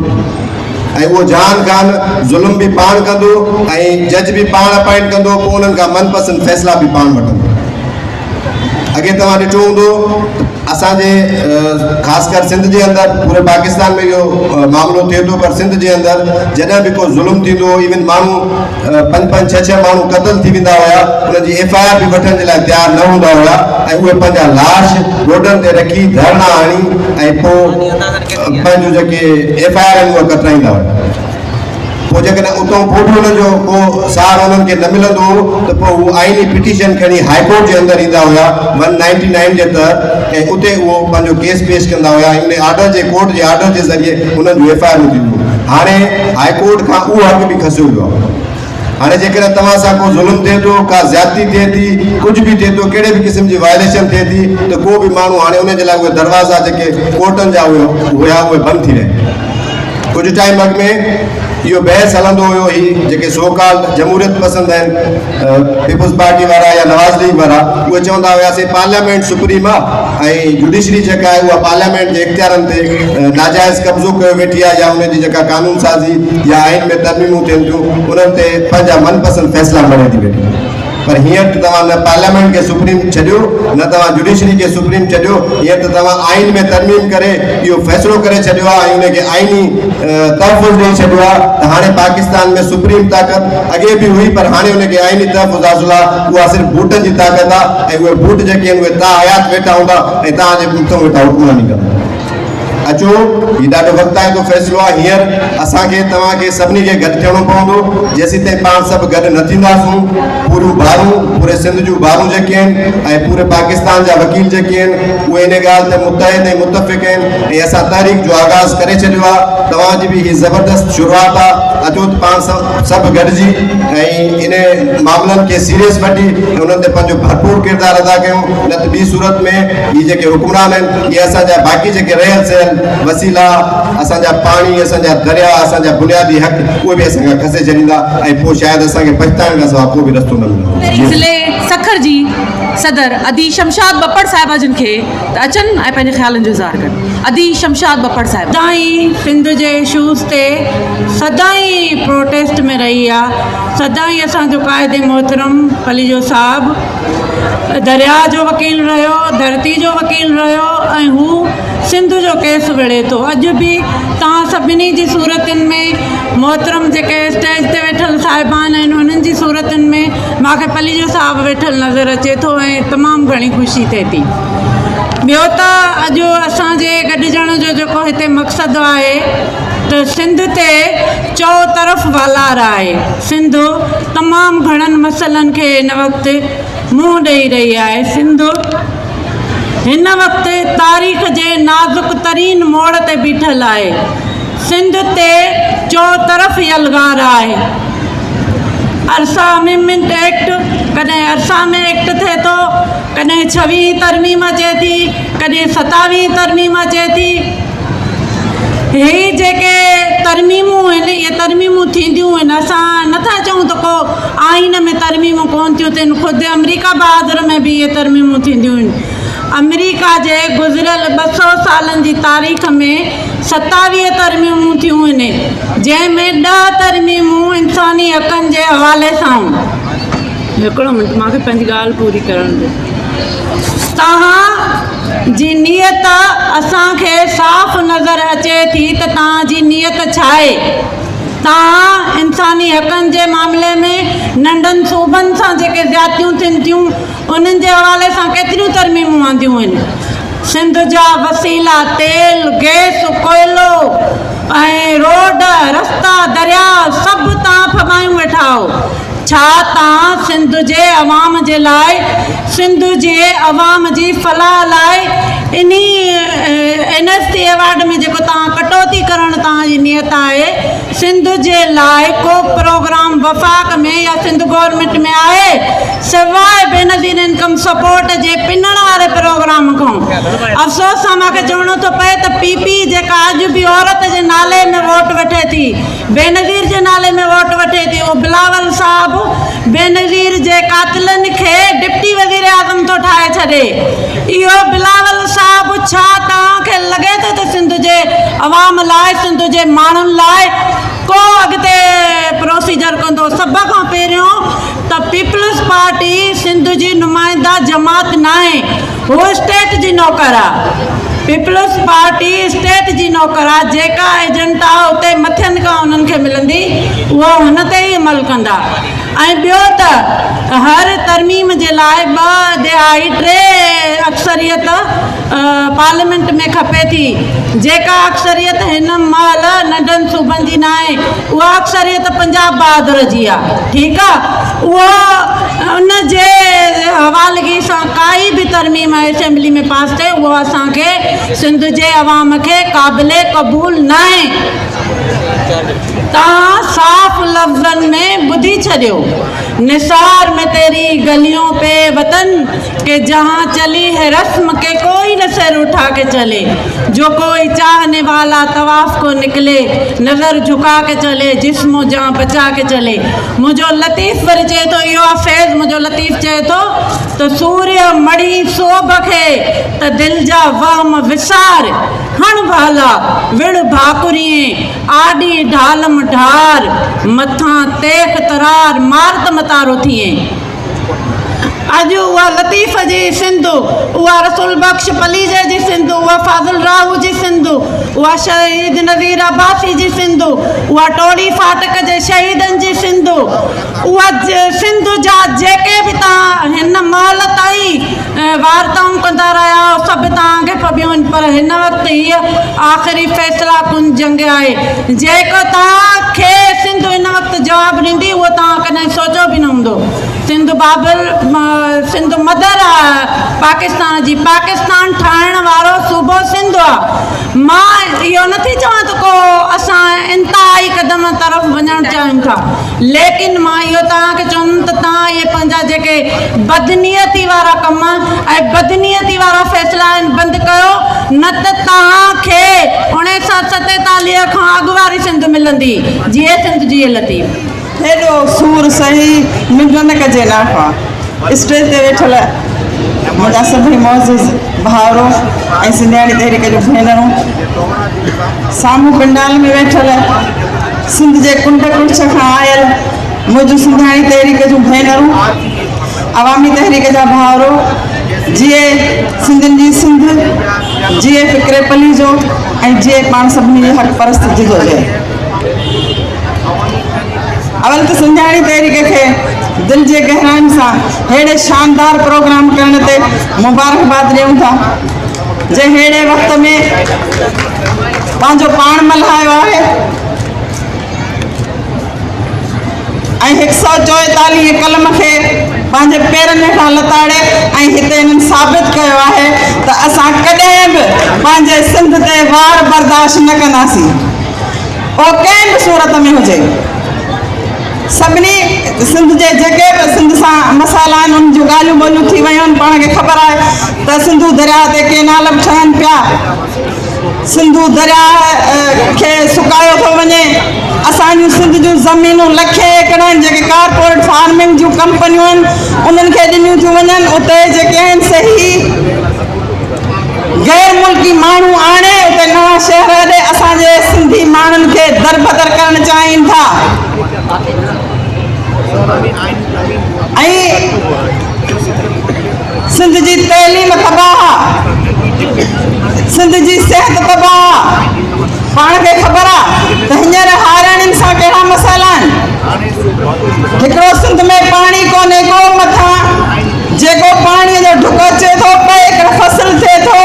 ऐं उहो जान खान ज़ुल्म बि पाण कंदो ऐं जज बि पाण अपॉइंट कंदो, पोइ उन्हनि खां मनपसंदि फ़ैसिला बि पाण वठंदो। अॻे तव्हां ॾिठो हूंदो असांजे ख़ासि कर सिंध जे अंदरि, पूरे पाकिस्तान में इहो मामिलो थिए थो, पर सिंध जे अंदरि जॾहिं बि को ज़ुल्म थींदो हो, इवन माण्हू 5-5, 6-6 माण्हू क़तल थी वेंदा हुआ, उनजी FIR बि वठण जे लाइ तयारु न हूंदा हुआ ऐं उहे पंहिंजा लाश रोडनि ते रखी धरना हणी ऐं पोइ पंहिंजो जेके FIR आहिनि उहे कतराईंदा हुआ। पोइ जेकॾहिं उतां फोटो हुनजो को सार उन्हनि खे न मिलंदो हो त पोइ उहो आईनी पिटीशन खणी हाई कोर्ट जे अंदरि ईंदा हुआ 199 जे तहत, ऐं उते उहो पंहिंजो केस पेश कंदा हुआ। उन आर्डर जे कोर्ट जे आर्डर जे ज़रिए उन्हनि जूं FIR थींदियूं। हाणे हाई कोर्ट खां उहो हक़ बि खसियो वियो आहे। हाणे जेकॾहिं तव्हां सां को ज़ुल्म थिए थो, का ज़्यादती थिए थी, कुझु बि थिए थो, कहिड़े बि क़िस्म जी वायलेशन थिए थी, त को बि माण्हू हाणे उन जे लाइ उहे दरवाज़ा जेके कोर्टनि जा हुया उहे बंदि थी रहिया। कुझु टाइम अॻु में इहो बहस हलंदो हुयो, ही जेके सोकाल जमहूरियत पसंद आहिनि पीपुल्स पार्टी वारा या नवाज़ लीग वारा, उहे चवंदा हुआसीं पार्लियामेंट सुप्रीम आहे ऐं जुडिशरी जेका आहे उहा पार्लियामेंट जे इख़्तियारनि ते नाजाइज़ कब्ज़ो कयो वेठी आहे, या उनजी जेका कानून साज़ी या आइन में तरमीमूं थियनि थियूं उन्हनि ते पंहिंजा मनपसंदि फ़ैसिला खणे थी वेठी। पर हींअर त तव्हां न पार्लियामेंट खे सुप्रीम छॾियो, न तव्हां जुडिशरी खे सुप्रीम छॾियो, हींअर त तव्हां आइन में तरमीम करे इहो फ़ैसिलो करे छॾियो आहे ऐं उनखे आइनी तहफ़ुज़ ॾेई छॾियो आहे त हाणे पाकिस्तान में सुप्रीम ताक़त अॻे बि हुई, पर हाणे उनखे आइनी तहफ़ुज़ हासिलु आहे, उहा सिर्फ़ु बूटनि जी ताक़त आहे ऐं उहे बूट जेके आहिनि उहे तव्हां हयात वेठा हूंदा ऐं तव्हांजे पुठियां वेठा हुकुमरानी कंदा। अचो, हीउ ॾाढो वक़्तु जो फ़ैसिलो आहे। हींअर असांखे तव्हांखे सभिनी खे गॾु थियणो पवंदो। जेसीं ताईं पाण सभु गॾु न थींदासूं, पूरियूं बारूं, पूरे सिंध जूं बारूं जेके आहिनि ऐं पूरे पाकिस्तान जा वकील जेके आहिनि उहे इन ॻाल्हि ते मुतहिद ऐं मुतफ़िक़ आहिनि ऐं असां तहरीक जो आगाज़ करे छॾियो आहे। तव्हांजी बि हीअ ज़बरदस्त शुरूआत आहे। अचो त पाण सभु गॾिजी ऐं इन मामलनि खे सीरियस वठी ऐं उन्हनि ते पंहिंजो भरपूर किरदारु अदा कयूं। न त ॿी सूरत में हीअ जेके हुकुमरान आहिनि इहे असांजा बाक़ी जेके रहियल सहल वसीला, असांजा पाणी, असांजा दरिया, असांजा बुनियादी हक़ उहे बि असांखां खसे छॾींदा ऐं पोइ शायदि असांखे पछताइण खां सवाइ को बि रस्तो न मिलंदो। ज़िले सखर जी सदर अदी शमशाद बप्पड़ साहिबा जिन खे त अचनि ऐं पंहिंजे ख़्यालनि जो इज़हार कनि। अदी शमशाद बप्पड़ साहिब सदाई सिंध जे इशूज़ ते सदाई प्रोटेस्ट में रही आहे। सदाई असांजो क़ाइदे मोहतरम पलीजो साहब दरिया जो वकील रहियो, धरती जो वकील रहियो ऐं हू सिंध जो केस विढ़े थो। अॼु बि तव्हां सभिनी जी सूरतुनि में मोहतरम जेके स्टेज ते वेठल साहिबान आहिनि उन्हनि जी सूरतुनि में मूंखे पलीजो साहिबु वेठल नज़र अचे थो ऐं तमामु घणी ख़ुशी थिए थी। ॿियो त अॼु असांजे गॾिजण जो जेको हिते मक़सदु आहे त सिंध ते चौतरफ़ वालार आहे। सिंध तमामु घणनि मसइलनि खे हिन वक़्तु मुंहुं ॾेई रही आहे। सिंध हिन वक़्तु तारीख़ जे नाज़ुक तरीन मोड़ ते बीठल आहे। सिंध ते चौतरफ़ यलगार आहे। अरसा अमेंडमेंट एक्ट, कॾहिं अरसा में एक्ट थिए थो, कॾहिं 26 तरमीम अचे थी, कॾहिं 27 तरमीम अचे थी। हे जेके तरमीमूं आहिनि इहे तरमीमूं थींदियूं आहिनि। असां नथा चऊं त को आइन में तरमीमूं कोन थियूं थियनि, ख़ुदि अमरीका बहादुर में बि इहे तरमीमूं थींदियूं आहिनि। अमरीका जे गुज़िरियल 200 सालनि जी तारीख़ में 27 तरमीमूं थियूं आहिनि, जंहिंमें 10 तरमीमूं इंसानी हक़नि जे हवाले सां। हिकिड़ो मिंट, मूंखे पंहिंजी ॻाल्हि पूरी करणु ॾियो। तव्हां जी नियत असांखे साफ़ नज़र अचे थी त तव्हांजी नियत छा आहे। तव्हां इंसानी हक़नि जे मामले में नंढनि सूबनि सां जेके ज़्यादतियूं थियनि थियूं उन्हनि जे हवाले सां केतिरियूं तरमीमूं आंदियूं आहिनि। सिंध जा वसीला तेल, गैस, कोयलो ऐं रोड, रस्ता, दरिया सभु तव्हां फमायूं वेठा हो। छा तव्हां सिंध जे अवाम जे लाइ, सिंध जे अवाम जी फलाह लाइ इन्ही NST अवार्ड में जेको तव्हां कटौती करण तव्हांजी नियत आहे, सिंध जे लाइ को प्रोग्राम वफ़ाक़ में या सिंध गवर्नमेंट में आहे सवाइ बेनज़ीर इनकम सपोर्ट जे पिनण वारे प्रोग्राम खां? अफ़सोस सां मूंखे चवणो थो पए त PP जेका अॼु बि औरत जे नाले में वोट वठे थी, बेनज़ीर जे नाले में वोट वठे थी, उहो बिलावल साहबु बेनज़ीर जे कातिलनि खे डिप्टी वज़ीर आज़म थो ठाहे छॾे। इहो बिलावल साहबु छा तव्हांखे लॻे थो त सिंध जे अवाम लाइ, सिंध जे माण्हुनि लाइ को अॻिते प्रोसीजर कंदो? सभ खां पहिरियों त पीपल्स पार्टी सिंध जी नुमाइंदा जमात न आहे, उहो स्टेट जी नौकर आहे। पीपल्स पार्टी स्टेट जी नौकर आहे। जेका एजेंट आहे उते मथियनि खां उन्हनि खे मिलंदी, उहा हुन ते ई अमल कंदा। ऐं ॿियो त हर तरमीम जे लाइ 2 दिहाई 3 अक्सरियत पार्लियामेंट में खपे थी। जेका अक्सरियत हिन महिल नंढनि सूबनि जी न आहे, उहा अक्सरियत पंजाब बहादुर जी आहे। ठीकु आहे, उहो उन जे हवालगी सां काई बि तरमीम असेंबली में पास थिए, उहो असांखे सिंध जे अवाम खे क़ाबिले क़बूल न आहे। तव्हां साफ़ लफ़्ज़नि में ॿुधी छॾियो, निसार में तेरी गलियों पे वतन के जहाँ चली है रस्म के कोई न सर उठा के चले, जो कोई चाहने वाला तवाफ को निकले नज़र झुका के चले, जिस्मो जहाँ बचा के चले। मुझो लतीफ़ वरी चए थो, इहो आहे फैज़। मुझो लतीफ़ चए थो त सूर्य मड़ी सोभ खे त दिलि जा वहम विसार, हण भाला विड़ भाकुरीअ आॾी ढालम ढार, मथां तेख तरार मारत मतारो थिए। अॼु उहा लतीफ़ जी सिंध, उहा रसूल बख्श पलीजे जी सिंध, उहा फाज़िल राहू जी सिंध, उहा शहीद नज़ीर अब्बासी जी सिंध, उहा टोड़ी फाटक जे शहीदनि जी सिंध, उहा सिंध जा जेके बि तव्हां हिन महिल ताईं वार्ताऊं कंदा रहिया आहियो, सभु तव्हांखे पबियूं आहिनि। पर हिन वक़्तु हीअ आख़िरी फ़ैसिला कुन जंग आहे। जेको तव्हांखे सिंध हिन वक़्तु जवाबु ॾींदी, उहो तव्हां कॾहिं सोचियो बि न हूंदो। सिंध बाबल, सिंध मदर आहे पाकिस्तान जी। पाकिस्तान ठाहिण वारो सूबो सिंध आहे। मां इहो नथी चवां त को असां इंतिहाई क़दम तरफ़ वञणु चाहियूं था, लेकिन मां इहो तव्हांखे चवंदमि त तव्हां इहे पंहिंजा जेके बदनीयती वारा कम ऐं बदनीयती वारा फ़ैसिला आहिनि बंदि कयो, न त तव्हांखे 1947 खां अॻु वारी सिंध मिलंदी, जीअं सिंध जी लतीफ़। हेॾो सूर सही मुंहिंजो न कजे नाफ़ा। स्टेज ते वेठल मुंहिंजा सभई मौज़ूज़ भाउरो ऐं सिंधियाणी तहरीक जूं भेनरूं, साम्हूं पंडाल में वेठल सिंध जे कुंड कुर्छ खां आयल मुंहिंजूं सिंधियाणी तहरीक जूं भेनरूं, अवामी तहरीक जा भाउरो, जीअं सिंधियुनि जी सिंध, जीअं फ़िक्रे पली जो ऐं जीअं पाण सभिनी जी हक़ परस्त जिदोजहद। अवल त सिंधियाणी तहरीक खे दिलि जे गहराइनि सां अहिड़े शानदार प्रोग्राम करण ते मुबारकबाद ॾियूं था, जे अहिड़े वक़्त में पंहिंजो पाण मल्हायो आहे ऐं 144 कलम खे पंहिंजे पेरनि हेठां लताड़े ऐं हिते हिननि साबित कयो आहे त असां कॾहिं बि पंहिंजे सिंध ते वार बर्दाश्त न कंदासीं, उहो कंहिं बि सूरत में हुजे। सभिनी सिंध जे जेके बि सिंध सां मसाला आहिनि, उन जूं ॻाल्हियूं ॿोलियूं थी वियूं आहिनि। पाण खे ख़बर आहे त सिंधू दरिया ते केनाल बि ठहनि पिया, सिंधू दरिया खे सुकायो थो वञे। असांजूं सिंध जूं ज़मीनूं लखे एकड़ आहिनि जेके कारपोरेट फार्मिंग जूं कंपनियूं आहिनि, उन्हनि खे ॾिनियूं थियूं वञनि। उते जेके आहिनि सही गैर मुल्की माण्हू आणे उते नवां शहर ॾे असांजे सिंधी माण्हुनि खे दरबदर करणु चाहिनि था। ऐं सिंध जी तइलीम तबाह, सिंध जी सिहत तबाह। पाण खे ख़बर आहे त हींअर हारियाणियुनि सां कहिड़ा मसाइला आहिनि। हिकिड़ो सिंध में पाणी कोन्हे को, मथां जेको पाणीअ जो ढुक अचे थो पए, हिकिड़ो फसल थिए थो,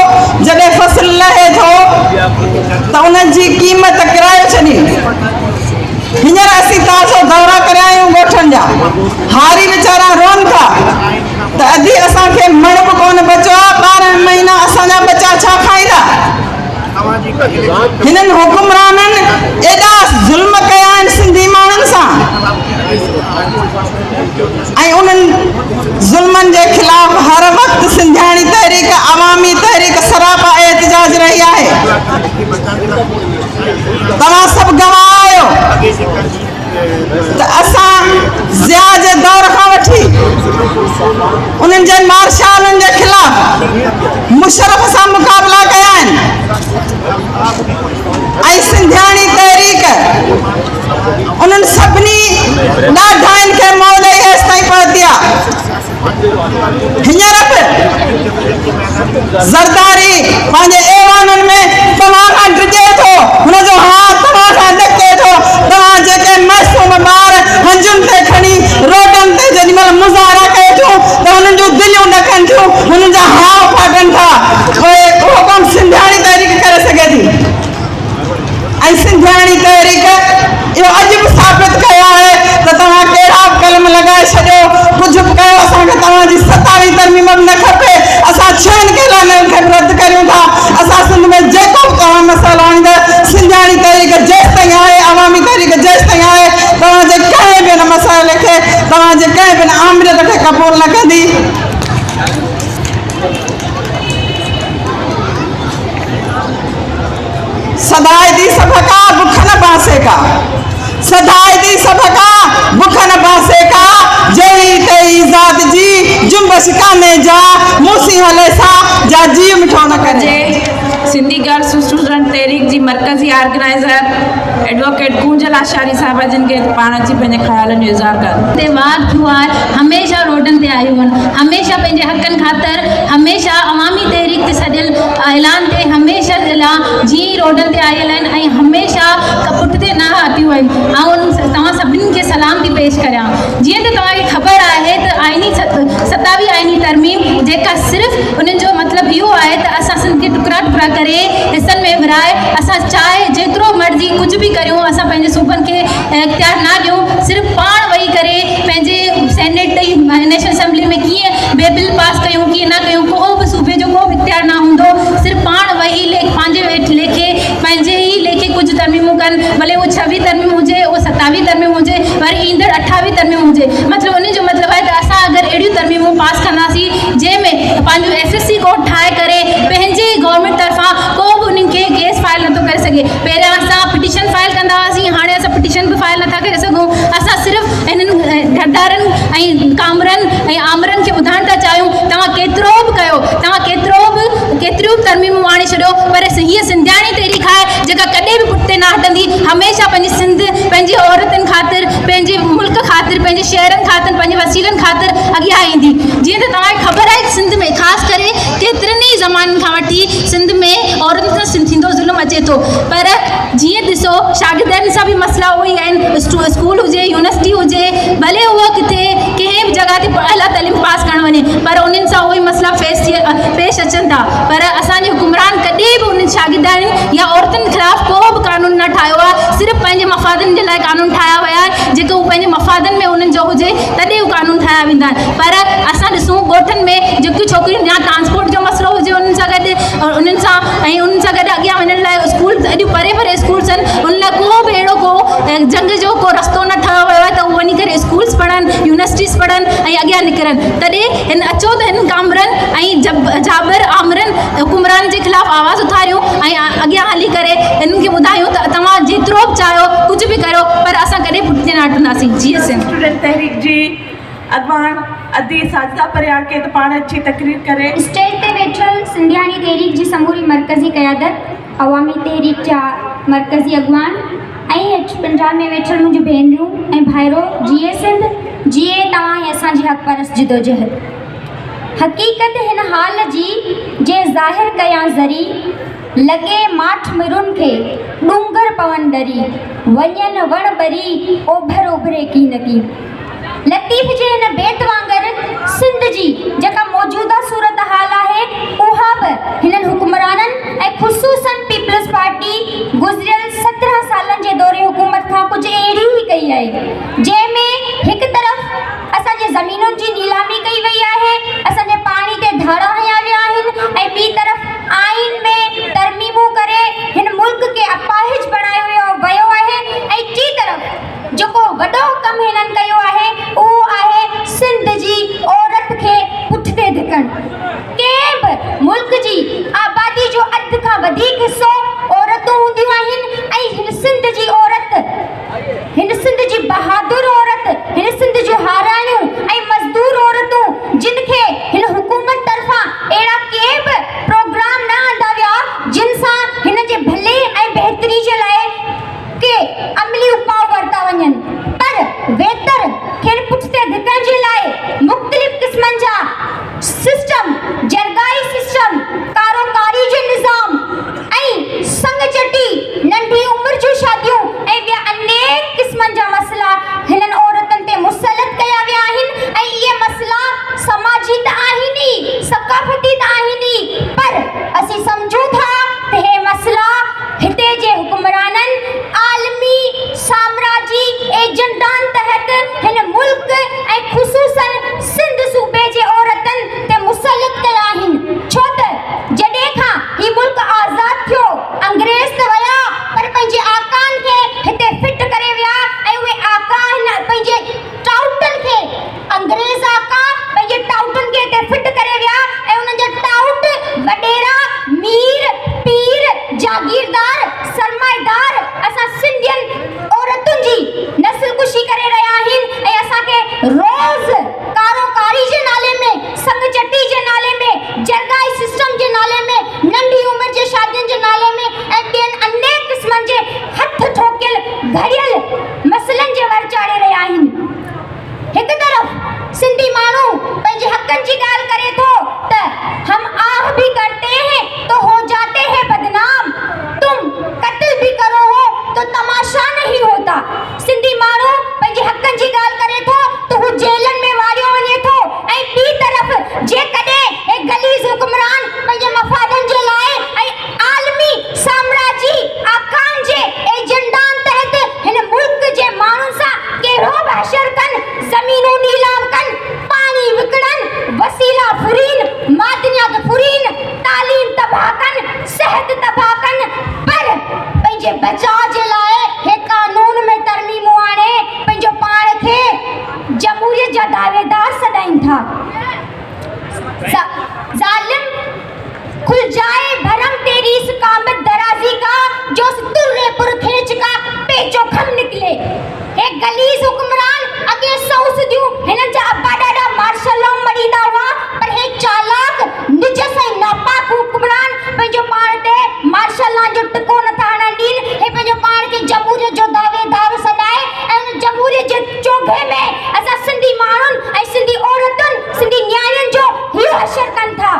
जॾहिं फसल लहे थो त उन्हनि जी क़ीमत किरायो छॾी। हींअर असीं ताज़ो दौरा करे आहियूं ॻोठनि जा, हारी वीचारा रोअनि था त अधी असांखे मण बि कोन बचो आहे। 12 महीना असांजा बच्चा छा खाईंदा? हिननि हुकुमराननि एॾा ज़ुल्म कया आहिनि सिंधी माण्हुनि सां ऐं उन्हनि ज़ुल्मनि जे ख़िलाफ़ हर वक़्तु सिंधियाणी तहरीक अवामी तहरीक सरापा एहतिजाज रही आहे। तव्हां सभु गवाह आहियो त असां ज़िया जे दौर खां वठी उन्हनि जे मार्शालनि जे ख़िलाफ़ मुशर्रफ सां मुक़ाबला कया आहिनि ऐं सिंधियाणी तहरीक उन्हनि सभिनी ॾाढाइनि खे मोह ॾेई हेसिताईं पहुती आहे। हींअर बि ज़रदारी पंहिंजे ऐवाननि में तव्हां खां डिॼे थो, हुनजो हाथ तव्हां खां ॾके थो। तव्हां जेके मासूम ॿार हंजुनि ते खणी रोडनि ते जेॾीमहिल मुज़ाहरा कयो थियूं त हुननि जूं दिलियूं ॾकनि थियूं, हुननि जा हाव फाटनि था, उहो कमु सिंधियाणी तहरीक करे सघे थी। ऐं सिंधियाणी तहरीक इहो अॼु बि साबित कयो आहे त तव्हां कहिड़ा कलम लॻाए छॾियो, कुझु बि कयो, असांखे तव्हांजी 27 तरमीम बि न खपे। असां 6 कैलाननि खे बि रद्द करियूं था। असां सिंध में जेको बि तव्हां मसइलो आणींदा, सिंधियाणी तहरीक जेसिताईं आहे, अवामी तहरीक जेसिताईं आहे, तव्हांजे कंहिं बि हिन मसइले खे, तव्हांजे कंहिं बि आमरियत खे क़बूल न कंदी। सदाई दी सबका बुख न बासे का, सदाई दी सबका बुख न बासे का, जही तेई ज़ात जी जुम्बश काने जा, मूसी हले सा जा जी मिठो न करे। सिंधी गर्ल्स स्टूडेंट तहरीक जी मरकज़ी ऑर्गेनाइज़र एडवोकेट कूंजल आशारी साहिबा जिन खे पाण अची पंहिंजे ख़्यालनि जो इज़हार कनि। ते वार थियो आहे, हमेशह रोडनि ते आयूं आहिनि, हमेशह पंहिंजे हक़नि ख़ातिर, हमेशह अवामी तहरीक ते सॼियल ऐलान ते हमेशह जीअं ई रोडनि ते आयल आहिनि ऐं हमेशह पुठिते न हटियूं आहिनि। ऐं तव्हां सभिनीनि खे सलाम थी पेश करियां। जीअं त तव्हांखे ख़बर आहे त आइनी 27 आइनी तरमीम जेका सिर्फ़ु उन्हनि जो मतिलबु इहो आहे त असां सिंध खे टुकड़ा टुकड़ा करे हिसनि में विराए असां चाहे जेतिरो मर्ज़ी कुझु बि करियूं, असां पंहिंजे सूबनि खे इख्तियार न ॾियूं। सिर्फ़ु पाण वेही करे पंहिंजे सेनेट नेशनल असेंबली में कीअं बे बिल पास कयूं, कीअं न कयूं, को बि सूबे जो को बि इख्तियार न हूंदो। सिर्फ़ु पाण वेही पंहिंजे लेखे पंहिंजे ई लेखे कुझु तरमीमूं कनि, भले उहो 26 तरमीम हुजे, उहो 27 तरमीम हुजे, वरी ईंदड़ 28 तरमीम हुजे। मतिलबु उन जो मतिलबु आहे त असां अगरि अहिड़ियूं तरमीमूं पास कंदासीं जंहिंमें पंहिंजो SSC कोड ठाहे करे पंहिंजे गवर्नमेंट तरफ़ां को बि उन्हनि खे केस फाइल नथो करे सघे। पहिरियां असां पिटीशन फाइल कंदा हुआसीं, हाणे असां पिटीशन बि फाइल नथा करे सघूं। असां सिर्फ़ु इन्हनि ढढारनि ऐं कामरनि ऐं आमरनि खे ॿुधाइण था चाहियूं, तव्हां केतिरो बि कयो, तव्हां केतिरियूं तरमीमूं आणे छॾियो, पर हीअ सिंधियाणी तहरीक आहे जेका कॾहिं बि पुठिते न हटंदी, हमेशह पंहिंजी सिंध, पंहिंजी औरतुनि ख़ातिर, पंहिंजे मुल्क ख़ातिर, पंहिंजे शहरनि ख़ातिर, पंहिंजे वसीलनि ख़ातिर अॻियां ईंदी। जीअं त तव्हांखे ख़बर आहे सिंध में ख़ासि करे केतिरनि ई ज़माननि खां वठी सिंध में औरतुनि सां थींदो ज़ुल्म अचे थो। पर जीअं ॾिसो शागिर्दनि सां बि मसइला उहे ई आहिनि, स्कूल हुजे, यूनिवर्सिटी हुजे, भले उहो किथे कंहिं बि जॻह ते आला तालीम पास करणु वञे, पर उन्हनि सां उहे मसइला पेश अचनि था। पर असांजे हुकुमरान कॾहिं बि उन्हनि शागिर्दनि या औरतुनि ख़िलाफ़ को बि कानून न ठाहियो आहे। सिर्फ़ु पंहिंजे मफ़ादनि जे लाइ कानून ठाहिया विया आहिनि, जेको पंहिंजे मफ़ादनि में उन्हनि जो हुजे तॾहिं उहे कानून ठाहिया वेंदा आहिनि। पर असां ॾिसूं ॻोठनि में जेकियूं छोकिरियूं या ट्रांसपोर्ट जो मसइलो हुजे उन्हनि सां गॾु उन्हनि सां अॻियां वञण लाइ स्कूल एॾियूं परे स्कूल्स आहिनि, उन लाइ को बि अहिड़ो को जंग जो को रस्तो न ठहियो वियो आहे त उहे वञी करे स्कूल्स पढ़नि, यूनिवर्सिटीज़ पढ़नि ऐं अॻियां निकिरनि। तॾहिं हिन अचो त हिन कामरनि ऐं जाबर आमरनि हुकुमरान जे ख़िलाफ़ु आवाज़ उथारियूं ऐं अॻियां हली करे हिननि खे ॿुधायूं त तव्हां जेतिरो बि चाहियो कुझु बि कयो, पर असां कॾहिं पुठिते न हटंदासीं। जीअं स्टूडेंट तहरीक जी अॻवान अदी साजिदा परियार खे त पाण अची तकरीर करे। स्टेज ते वेठल सिंधियाणी तहरीक जी समूरी मरकज़ी क़यादत, अवामी तहरीक जा मरकज़ी अॻवान ऐं पंजाब में वेठल मुंहिंजूं भेनरूं ऐं भाइरो, जीए सिंध, जीए तव्हां ऐं असांजी हक़ परस्त जिदोजहद। हक़ीक़त हिन हाल जी जे ज़ाहिर कयां ज़री, लॻे माठ मिरुनि खे डूंगर पवन डरी, वञनि वण बरी ओभर ओभरे की न की। लतीफ़ जे हिन बेत वांगर सिंध जी जेका मौजूदा सूरत हाल आहे उहा बि हिननि हुकुमराननि ऐं ख़ुसूसन पीपल्स पार्टी गुज़िरियल 17 सालनि जे दौरे हुकूमत खां कुझु अहिड़ी ई कई आहे, जंहिंमें हिकु तरफ़ असांजे ज़मीनुनि जी नीलामी कई वई आहे हिन सिंध जी बहादुर औरत, हिन सिंध जूं हारायूं ऐं मज़दूर औरतूं जिन खे हिन हुकूमत तरफ़ां अहिड़ा के बि प्रोग्राम न आंदा विया जिन सां हिन जे भले ऐं बहितरी जे लाइ के अमली उपाउ वरिता वञनि, पर वेतर खेनि पुठिते धिकण जे लाइ मुख़्तलिफ़ क़िस्मनि जा सिस्टम, जरगाई सिस्टम, कारोकारी जो निज़ाम ऐं संग चटी, नंढी उमिरि जूं शादियूं ऐं ॿिया अनेक क़िस्मनि जा मसइला हिननि औरतुनि ते मुसलत कया विया आहिनि। ऐं इहे मसइला समाजी त आहिनि ई, सक़ाफ़ती त आहिनि ई, पर असीं सम्झूं था त हे मसइला हिते जे हुक्मराननि आलमी साम्राजी एजेंडान तहत हिन मुल्क ऐं ख़ुसूसन सिंध सूबे जे औरतुनि ते मुसलत कया आहिनि। छो त जॾहिं खां ही मुल्क आज़ाद थियो, अंग्रेज़ त विया पर पंहिंजे आकान खे हिते फिट करे विया ऐं उहे आका पंहिंजे टाउटनि खे, अंग्रेज़ आका पंहिंजे टाउटनि खे हिते फिट करे विया ऐं उन्हनि जा टाउट वॾेरा, मीर, पीर, जागीरदार, सरमाएदार असां सिंधियुनि औरतुनि जी नस्लकुशी करे रहिया आहिनि ऐं असांखे रोज़ कारोकारी जे नाले में, संग चटी जे नाले में, जरगाई सिस्टम जे नाले में, नंढी उमिरि जे शादियुनि जे नाले में ऐं ॿियनि अनेक क़िस्मनि जे हथ ठोकियल घड़ियल मसइलनि जे वर चाढ़े रहिया आहिनि। हिकु तरफ़ सिंधी माण्हू पंहिंजे हक़नि जी ॻाल्हि करे थो त हम आह भी करते हैं तो हो जाते हैं बदनाम, तुम कत्ल भी करो हो तो तमाशा नहीं होता। सिंधी माण्हू पंहिंजे हक़नि जी ॻाल्हि करे थो त हू जेलनि में वारियो वञे थो ऐं ॿी तरफ़ जेकॾहिं हे गलीज़ हुक्मरान पंहिंजे मफ़ादनि जे लाइ ऐं आलमी साम्राजी आकान जे एजेंडान तहत हिन मुल्क जे माण्हुनि सां कहिड़ो बि हशर कनि, ज़मीनूं नीलाम कनि, पाणी विकिणनि, वसीला फुरीन, मादनियात फुरीन, तालीम तबाह कनि, सिहत तबाह कनि, पर पंहिंजे बचाव जे लाइ हे कानून में तरमीमूं आणे पंहिंजो पाण खे जमहूरियत जा दावेदार सॾाइनि था। ज़ालिम खुल जाए भरम तेरी इस कामत दराजी का, जो उस तुर्रे पुरखेच का पेचो खम निकले। हे गलीज़ हुक्मरान अॻे सऊसदियूं हिननि जा अब्बा ॾाढा मार्शल लॉ मरींदा हुआ, पर हे चालाक निजस ऐं नापाक हुक्मरान पंहिंजो पाण ते मार्शल लॉ जो टिको नथा हणण ॾीन। हे पंहिंजो पाण खे जमहूरियत जो दावेदार सॾाए ऐं उन जमहूरियत जे चोघे में असां सिंधी माण्हुनि ऐं सिंधी औरतुनि, सिंधी न्याणियुनि जो ही हशर कनि था।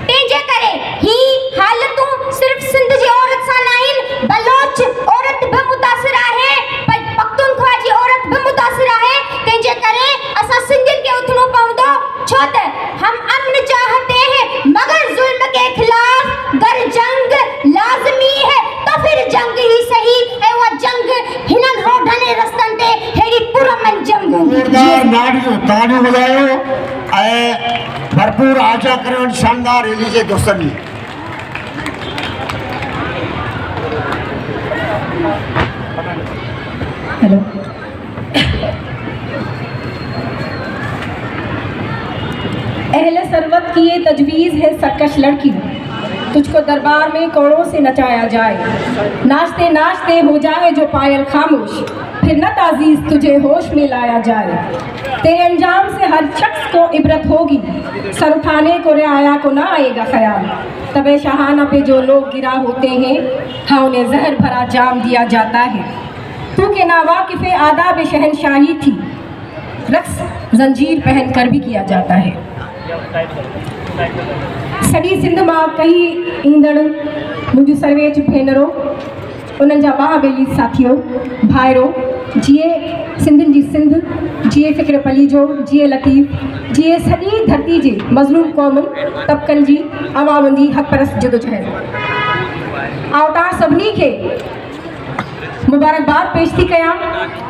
तंहिंजे करे ही हालतूं सिर्फ़ सिंध जी औरत सां न आहिनि, बलोच औरत बि मुतासिर आहे, पख्तूनख्वा जी औरत बि मुतासिर आहे। तंहिंजे करे असां सिंधियुनि खे उथणो पवंदो, छो त हम अमन चाहते हैं मगर जुल्म के खिलाफ गर जंग लाज़मी है तो फिर जंग ही सही। ऐं उहा जंग हिननि रोडनि रस्तनि ते हेड़ी पुरमन जंग ताड़ियूं वॼायो ऐं भरपूर आशा करियो शानदार रैली जे दोस्तनि जी। हेलो, अहले सरवत की ये तजवीज़ है सरकश लड़की, तुझको दरबार में कौड़ों से नचाया जाए, नाचते नाचते हो जाए जो पायल खामोश, फिर न ताज़ीज़ तुझे होश में लाया जाए। तेरे अंजाम से हर शख्स को इबरत होगी, सर उठाने को रियाया को ना आएगा ख्याल। तबे शाहाना पे जो लोग गिरा होते हैं, हाँ उन्हें जहर भरा जाम दिया जाता है। तू के नावाकिफ़ आदाब शहनशाही थी, रक्स जंजीर पहन कर भी किया जाता है। सॼी सिंध मां कई ईंदड़ मुंहिंजूं सर्वेच भेनरो, उन्हनि जा भाउ बेली साथियो, भाइरो, जिए सिंधियुनि जी सिंध, जिए फ़िक्र पलीजो, जिए लतीफ़, जिए सॼी धरती जे मज़लूम क़ौमुनि तबक़नि जी अवामनि जी हक़ परस्त जदोजहद। आउं तव्हां सभिनी खे मुबारकबाद पेश थी कयां।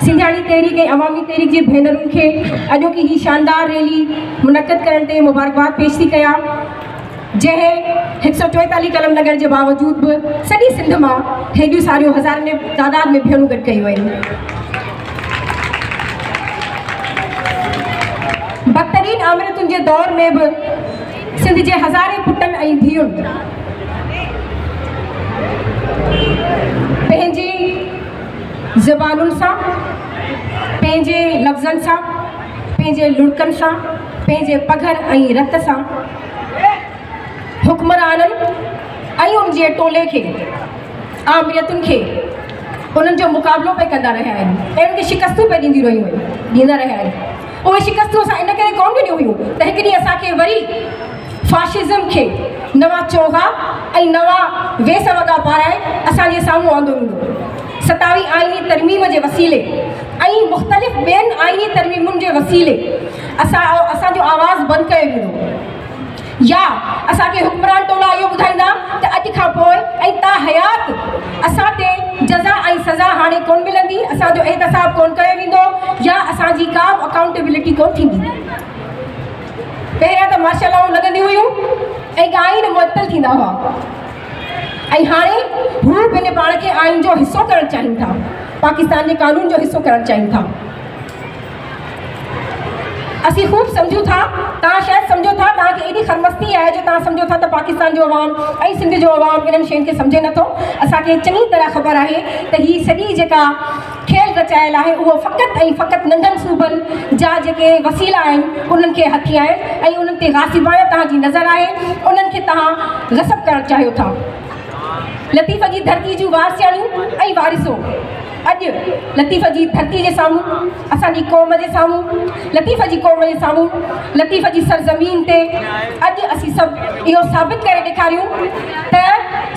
सिंधियाणी तहरीक ऐं अवामी तहरीक जी भेनरुनि खे अॼोकी ही शानदार रैली मुनक़द करण ते मुबारकबाद पेश थी कयां, जंहिं 144 कलम नगर जे बावजूद बि सॼी सिंध मां हेॾियूं सारियूं हज़ारनि तादाद में भेनरूं गॾु कयूं आहिनि। बदतरीन आमरतुनि जे दौर में बि सिंध जे हज़ारे पुटनि ऐं धीउनि पंहिंजी ज़बानुनि सां, पंहिंजे लफ़्ज़नि सां, पंहिंजे लुड़कनि सां, पंहिंजे पघर ऐं रत सां हुक्मराननि ऐं उन जे टोले खे, आमरियतुनि खे उन्हनि जो मुक़ाबिलो पे कंदा रहिया आहिनि ऐं उनखे शिकस्तूं पे ॾींदा रहिया आहिनि। उहे शिकस्तूं असां इन करे कोन ॾिनियूं हुयूं त हिकु ॾींहुं असांखे वरी फाशिज़म खे नवां चोगा ऐं नवां वेस वॻा पाराए असांजे साम्हूं आंदो वेंदो। 27 आईनी तरमीम जे वसीले ऐं मुख़्तलिफ़ ॿियनि आईनी तरमीमुनि जे वसीले असांजो आवाज़ बंदि कयो वेंदो, या असांखे हुक्मरान टोला इहो ॿुधाईंदा त अॼु खां पोइ ऐं ता हयात असां ते जज़ा ऐं सज़ा हाणे कोन मिलंदी, असांजो एहतसाब कोन कयो वेंदो, या असांजी का अकाउंटेबिलिटी कोन थींदी। पहिरियां त माशाअल्लाह लॻंदी हुयूं ऐं आईन मुअत्तल थींदा हुआ, ऐं हाणे हू पंहिंजे पाण खे आइन जो हिसो करणु चाहिनि था, पाकिस्तान जे कानून जो हिसो करणु चाहिनि था। असीं ख़ूब सम्झूं था, तव्हां शायदि सम्झो था, तव्हांखे एॾी खरमस्ती आहे जो तव्हां सम्झो था त पाकिस्तान जो अवाम ऐं सिंध जो अवाम इन्हनि शयुनि खे सम्झे नथो। असांखे चङी तरह ख़बर आहे त हीअ सॼी जेका खेल रचायल आहे उहो फ़क़ति ऐं फ़क़ति नंढनि सूबनि जा जेके वसीला आहिनि उन्हनि खे हथिया आहिनि ऐं उन्हनि ते गासिबाना तव्हांजी नज़र आहे, उन्हनि खे तव्हां गसब करणु चाहियो था। लतीफ़ जी धरती जूं वारसियाणियूं ऐं वारिसो अॼु लतीफ़ जी धरती जे साम्हूं, असांजी क़ौम जे साम्हूं, लतीफ़ जी क़ौम जे साम्हूं, लतीफ़ जी सरज़मीन ते अॼु असीं सभु इहो साबित करे ॾेखारियूं त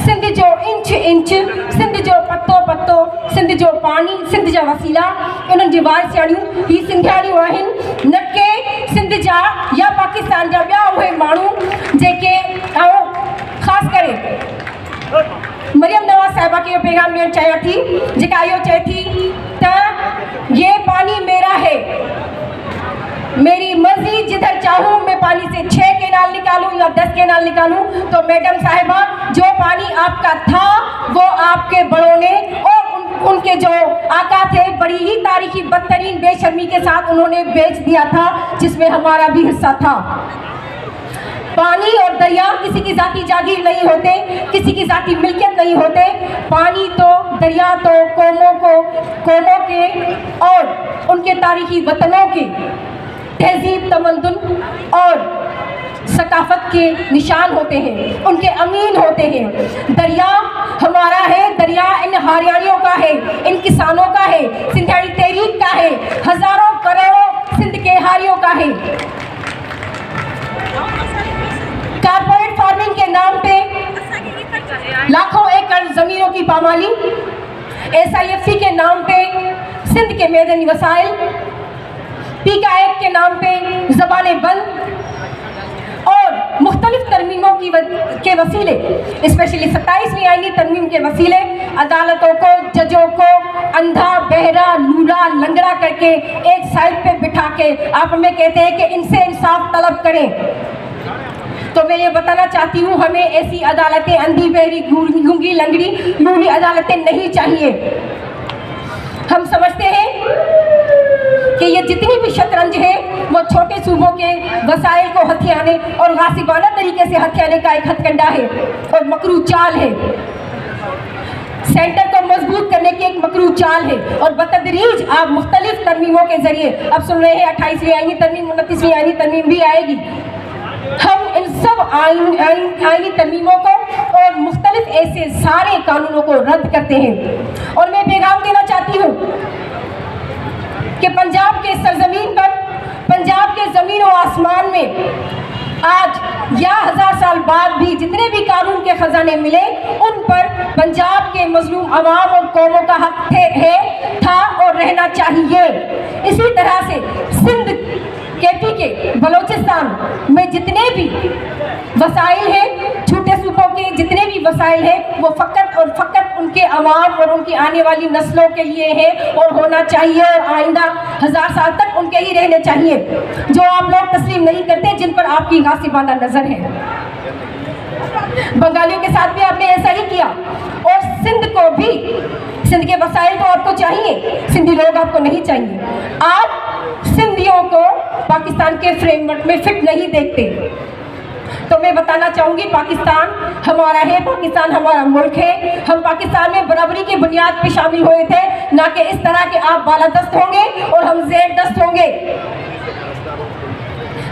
सिंध जो इंच इंच, सिंध जो पतो पतो, सिंध जो पाणी, सिंध जा वसीला, उन्हनि जी वारसियाणियूं ही सिंधियाणियूं आहिनि, न के सिंध जा या पाकिस्तान जा ॿिया उहे माण्हू जेके ख़ासि करे मरियम नवाज़ साहिबा खे इहो पैगाम ॾियणु चाहियां थी, जेका इहो चए थी त ये पानी मेरा है, मेरी मर्जी, जिधर चाहूँ मैं पानी से 6 केनाल निकालूं या 10 केनाल निकालूं। तो मैडम साहिबा, जो पानी आपका था वो आपके बड़ों ने और उनके जो आका थे बड़ी ही तारीखी बदतरीन बेशर्मी के साथ उन्होंने बेच दिया था, जिसमें हमारा भी हिस्सा था। पानी और दरिया किसी की जाती जागीर नहीं होते, किसी की जाती मिल्कियत नहीं होते। पानी तो दरिया तो कौमों के और उनके तारीखी वतनों के तहजीब, तमद्दुन और सकाफत के निशान होते हैं, उनके अमीन होते हैं। दरिया हमारा है, दरिया इन हरियाणियों का है, इन किसानों का है, सिंधियाणी तहरीक का है, हजारों करोड़ों सिंध के हारियों का है। कारपोरेट फार्मिंग के नाम पे लाखों एकड़ जमीनों की पामाली, SIFC के नाम पे सिंध के मैदानी वसाइल, पीका एक्ट के नाम पे ज़बानें बंद और मुख्तलिफ तरमीमों के वसीले, स्पेशली 27वीं आईनी तरमीम के वसीले अदालतों को, जजों को अंधा, बहरा, लूला, लंगड़ा करके एक साइड पे बिठा के आप हमें कहते हैं कि इनसे इंसाफ तलब करें। तो मैं ये बताना चाहती हूँ, हमें ऐसी अदालतें, अंधी, बहरी, गूंगी, लंगड़ी, लूली अदालतें नहीं चाहिए। हम समझते हैं कि ये जितनी भी शतरंज है वो छोटे सूबों के वसाइल को हथियाने और गासिबाना तरीके से हथियाने का एक हथकंडा है और मकरू चाल है। सेंटर को मजबूत करने की एक मकरू चाल है और बतदरीज आप मुख्तलिफ तरमीमों के जरिए, अब सुन रहे हैं 28वीं आईनी तरमीम, 29वीं आईनी तरमीम भी आएगी। हम इन सब आईनी तरमीमों को और मुख्तलिफ ऐसे सारे कानूनों को रद्द करते हैं। और मैं पैगाम देना चाहती हूँ कि पंजाब के सरजमीन पर, पंजाब के ज़मीन और आसमान में आज या 1000 साल बाद भी जितने भी कानून के खजाने मिले, उन पर पंजाब के मजलूम अवाम और कौमों का हक था और रहना चाहिए। इसी तरह से सिंध, KP के बलोचिस्तान में जितने भी वसाइल हैं, छोटे सूबों के जितने भी वसाइल हैं, वो फ़कत और फ़कत उनके अवाम और उनकी आने वाली नस्लों के लिए है और होना चाहिए और आइंदा 1000 साल तक उनके ही रहने चाहिए, जो आप लोग तस्लीम नहीं करते, जिन पर आपकी गासिबाना नज़र है। बंगालियों के साथ भी आपने ऐसा ही किया और सिंध को भी, सिंध के वसाइल तो आपको चाहिए, सिंधी लोग आपको नहीं चाहिए। आप सिंधियों को पाकिस्तान के फ्रेमवर्क में फिट नहीं देखते। तो मैं बताना चाहूँगी, पाकिस्तान हमारा है, पाकिस्तान हमारा मुल्क है। हम पाकिस्तान में बराबरी की बुनियाद पे शामिल हुए थे ना कि इस तरह के आप बालादस्त होंगे और हम ज़ेर दस्त होंगे।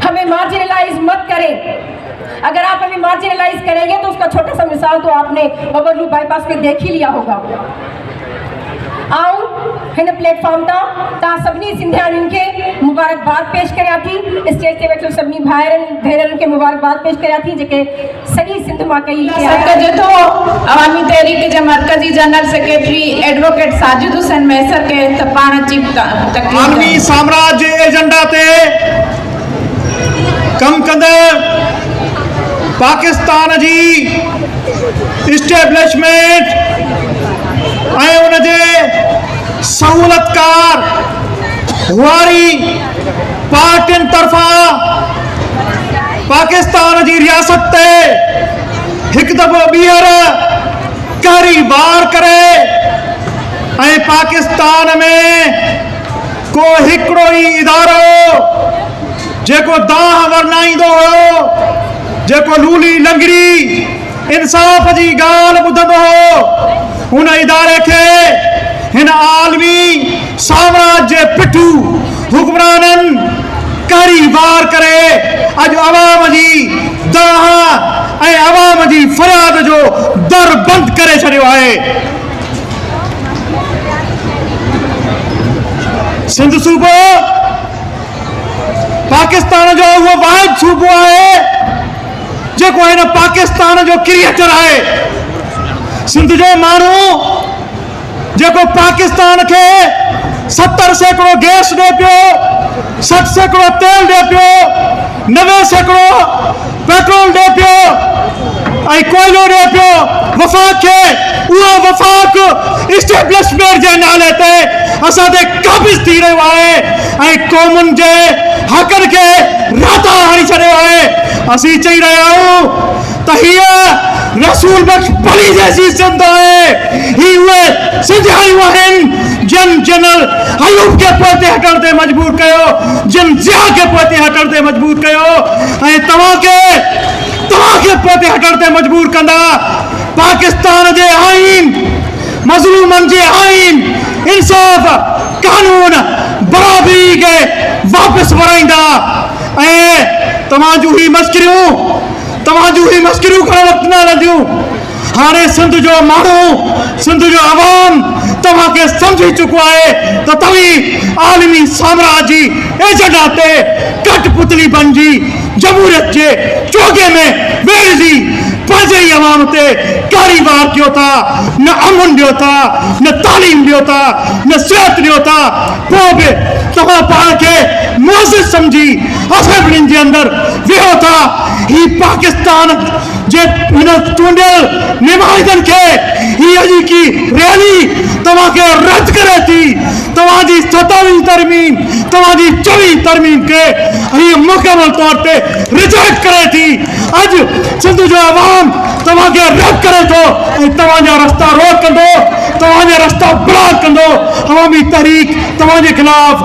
हमें मार्जिनलाइज मत करें। अगर आप हमें मार्जिनलाइज करेंगे तो उसका छोटा सा मिसाल तो आपने बबरलू बाईपास पे देख ही लिया होगा। आऊं हिन प्लेटफॉर्म ता सभिनी सिंधियाणियुनि खे मुबारकबाद पेश करियां थी। स्टेज ते वेठल सभिनी भाइरनि भेनरुनि खे मुबारकबाद पेश करियां थी जेके सॼी सिंध मां कई कजे थो। अवामी तहरीक जे मरकज़ी general secretary advocate Sajid Hussain Maisar के त पाण अची तकरीर आलमी साम्राज्य एजेंडा ते कम कंदड़ पाकिस्तान जी इस्टेब्लिशमेंट ऐं उनजे सहूलतकार वारी पार्टियुनि तरफ़ां पाकिस्तान जी रियासत ते हिकु दफ़ो ॿीहर कहरी वार करे ऐं पाकिस्तान में को हिकिड़ो ई इदारो जेको दाह वरनाईंदो हो, जेको लूली लंगड़ी इंसाफ़ जी ॻाल्हि ॿुधंदो हो, उन इदारे खे हिन आलमी साम्राज्य पिठू हुक्मराननि कहरी वार करे अॼु अवाम जी दाह ऐं अवाम जी फरियाद जो दर बंदि करे छॾियो आहे। सिंध सूबो पाकिस्तान जो उहो वाहिद सूबो आहे जेको हिन पाकिस्तान जो क्रिएटर आहे। सिंध जो माण्हू जेको पाकिस्तान खे 70 सैकड़ो गैस ॾिए पियो, 60 सैकड़ो तेल ॾिए पियो, 90 सैकड़ो पेट्रोल ॾिए पियो ऐं कोयलो ॾिए पियो वफ़ाक़ खे, उहो वफ़ाक़ इस्टेब्लिशमेंट जे नाले ते असां ते क़ाबिज़ थी रहियो आहे ऐं क़ौमुनि जे हक़नि खे राता हणी छॾियो आहे। असीं चई रहिया आहियूं त हीअ रसूल बख्श भली जैसी सिंध आहे। ही उहे सिंधियाणियूं आहिनि जिन जनरल अयूब खे पोइते हटण ते मजबूर कयो, जिन ज़िया खे पोइते हटण ते मजबूर कयो ऐं तव्हांखे पोइते हटण ते मजबूर कंदा। पाकिस्तान जे आईन, मज़लूमनि जे आईन, इंसाफ़, कानून, बराबरी खे वापसि वराईंदा ऐं तव्हांजूं ही मस्करियूं करण वक़्तु न रहंदियूं। हाणे सिंध जो माण्हू, सिंध जो अवाम तव्हांखे सम्झी चुको आहे त तव्हीं आलमी साम्राज्य जी एजेंडा ते कठपुतली बणिजी जमहूरियत जे चोगे में वेड़जी पंहिंजे ई अवाम ते कहरी वार कयो था। न अमन ॾियो था, न तालीम ॾियो था, न सिहत ॾियो था। पोइ बि तव्हां पाण खे मुअज़्ज़िज़ सम्झी असेंबलियुनि जे अंदरि विहो था। ही पाकिस्तान जे हिन चूंडियल नुमाइंदनि खे ही अॼु की रैली तव्हांखे रद्द करे थी। तव्हांजी 27वीं तरमीम, तव्हांजी 24वीं तरमीम खे ही मुकमल तौर ते रिजेक्ट करे थी। अॼु सिंध जो अवाम तव्हांखे रद्द करे थो ऐं तव्हांजा रस्ता रोक कंदो, तव्हांजा रस्ता ब्लॉक कंदो। अवामी तहरीक तव्हांजे ख़िलाफ़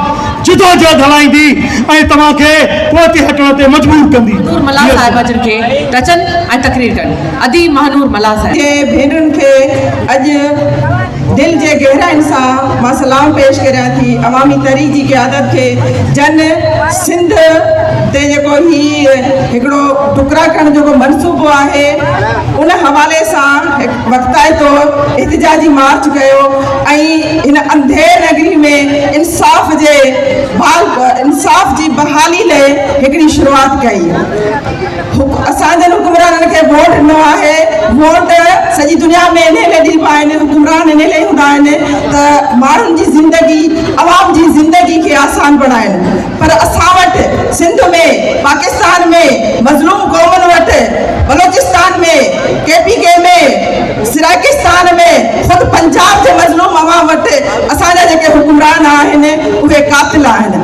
जिदोजहद हलाईंदी ऐं तव्हांखे पोइते हटण ते मजबूर कंदी। मला साहिब जन खे अचनि ऐं तकरीर कनि। अदी महानूर मला साहिब जे भेनरुनि खे अॼु दिल जे गहराइनि सां मां सलाम पेश करियां थी। अवामी तहरीक जी क़यादत खे जन सिंध ते जेको ही हिकिड़ो टुकरा करण जो मनसूबो आहे उन हवाले सां वक़्ताए तौर एहतिजाजी मार्च कयो ऐं हिन अंधेर नगरी में इंसाफ़ जी बहाली लाइ हिकिड़ी शुरूआत कई। असांजे हुकुमराननि खे वोट ॾिनो आहे। वोट सॼी दुनिया में इन लाइ ॾिबा आहिनि, हुकुमरान इन लाइ हूंदा आहिनि त माण्हुनि जी ज़िंदगी, अवाम जी ज़िंदगी खे आसान बणाइनि। पर असां वटि सिंध में, पाकिस्तान में, मज़लूम क़ौमुनि वटि, बलोचिस्तान में, KPK में, सिराकिस्तान में, ख़ुदि पंजाब जे मज़लूम अवाम वटि असांजा जेके हुकुमरान आहिनि उहे कातिल आहिनि।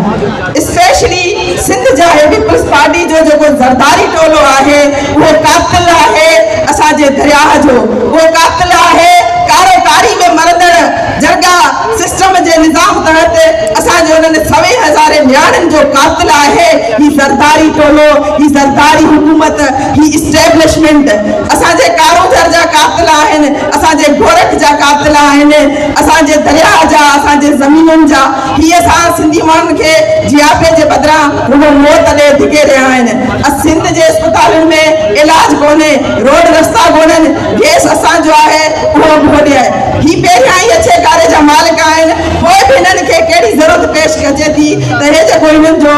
स्पेशली सिंध जा पीपल्स पार्टी जो जेको ज़रदारी टोलो आहे उहो कातिल आहे। असांजे दरिया जो उहो कातिल आहे। कारोकारी में मरंदड़ जरगा सिस्टम जे निज़ाम तहत असांजे उन्हनि 100,000 नियाणियुनि जो कातिल आहे। ही ज़रदारी टोलो, ही ज़रदारी हुकूमत, ही इस्टेब्लिशमेंट असांजे कारोजर जा कातिल आहिनि, असांजे गोरख जा कातिल आहिनि, असांजे दरिया जा, असांजे ज़मीनुनि जा ही असां सिंधी माण्हुनि खे जियापे जे बदिरां उहो मौत ॾे धिके रहिया आहिनि। सिंध जे अस्पतालुनि में इलाज कोन्हे, रोड रस्ता कोन्हनि, गैस असांजो आहे उहो बि होॾे आहे। ही पहिरियां ई अच्छे कारे जा मालिक आहिनि, पोइ बि हिननि खे कहिड़ी ज़रूरत पेश कजे थी त हे जेको हिननि जो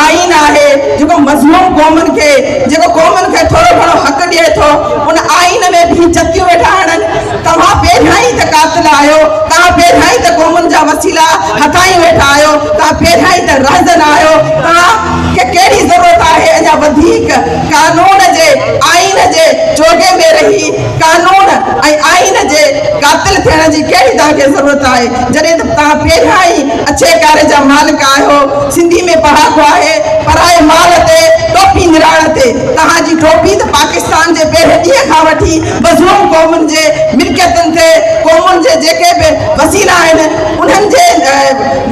आइन आहे जेको मज़लूम क़ौमुनि खे जेको क़ौमुनि खे थोरो घणो हक़ ॾिए थो उन आइन में बि चतियूं वेठा आणनि। तव्हां पहिरियां ई त कातिल आहियो, तव्हां पहिरियां ई त क़ौमुनि जा वसीला हथाई वेठा आहियो, तव्हां पहिरियां ई त राज़न आहियो। तव्हां खे कहिड़ी ज़रूरत आहे अञा वधीक कानून जे आइन जे चोगे में रही कानून ऐं आइन जे कातिल थियण जी कहिड़ी तव्हांखे ज़रूरत आहे जॾहिं त तव्हां पहिरियां ई अच्छे कारे जा मालिक आहियो। सिंधी में पहाको आहे, पराए माल ते टोपी निराण ते तव्हांजी टोपी त पाकिस्तान जे पहिरें ॾींहं खां वठी मज़लूम क़ौमुनि जे मिल्कियतुनि ते क़ौमुनि जे जेके बि वसीला आहिनि उन्हनि जे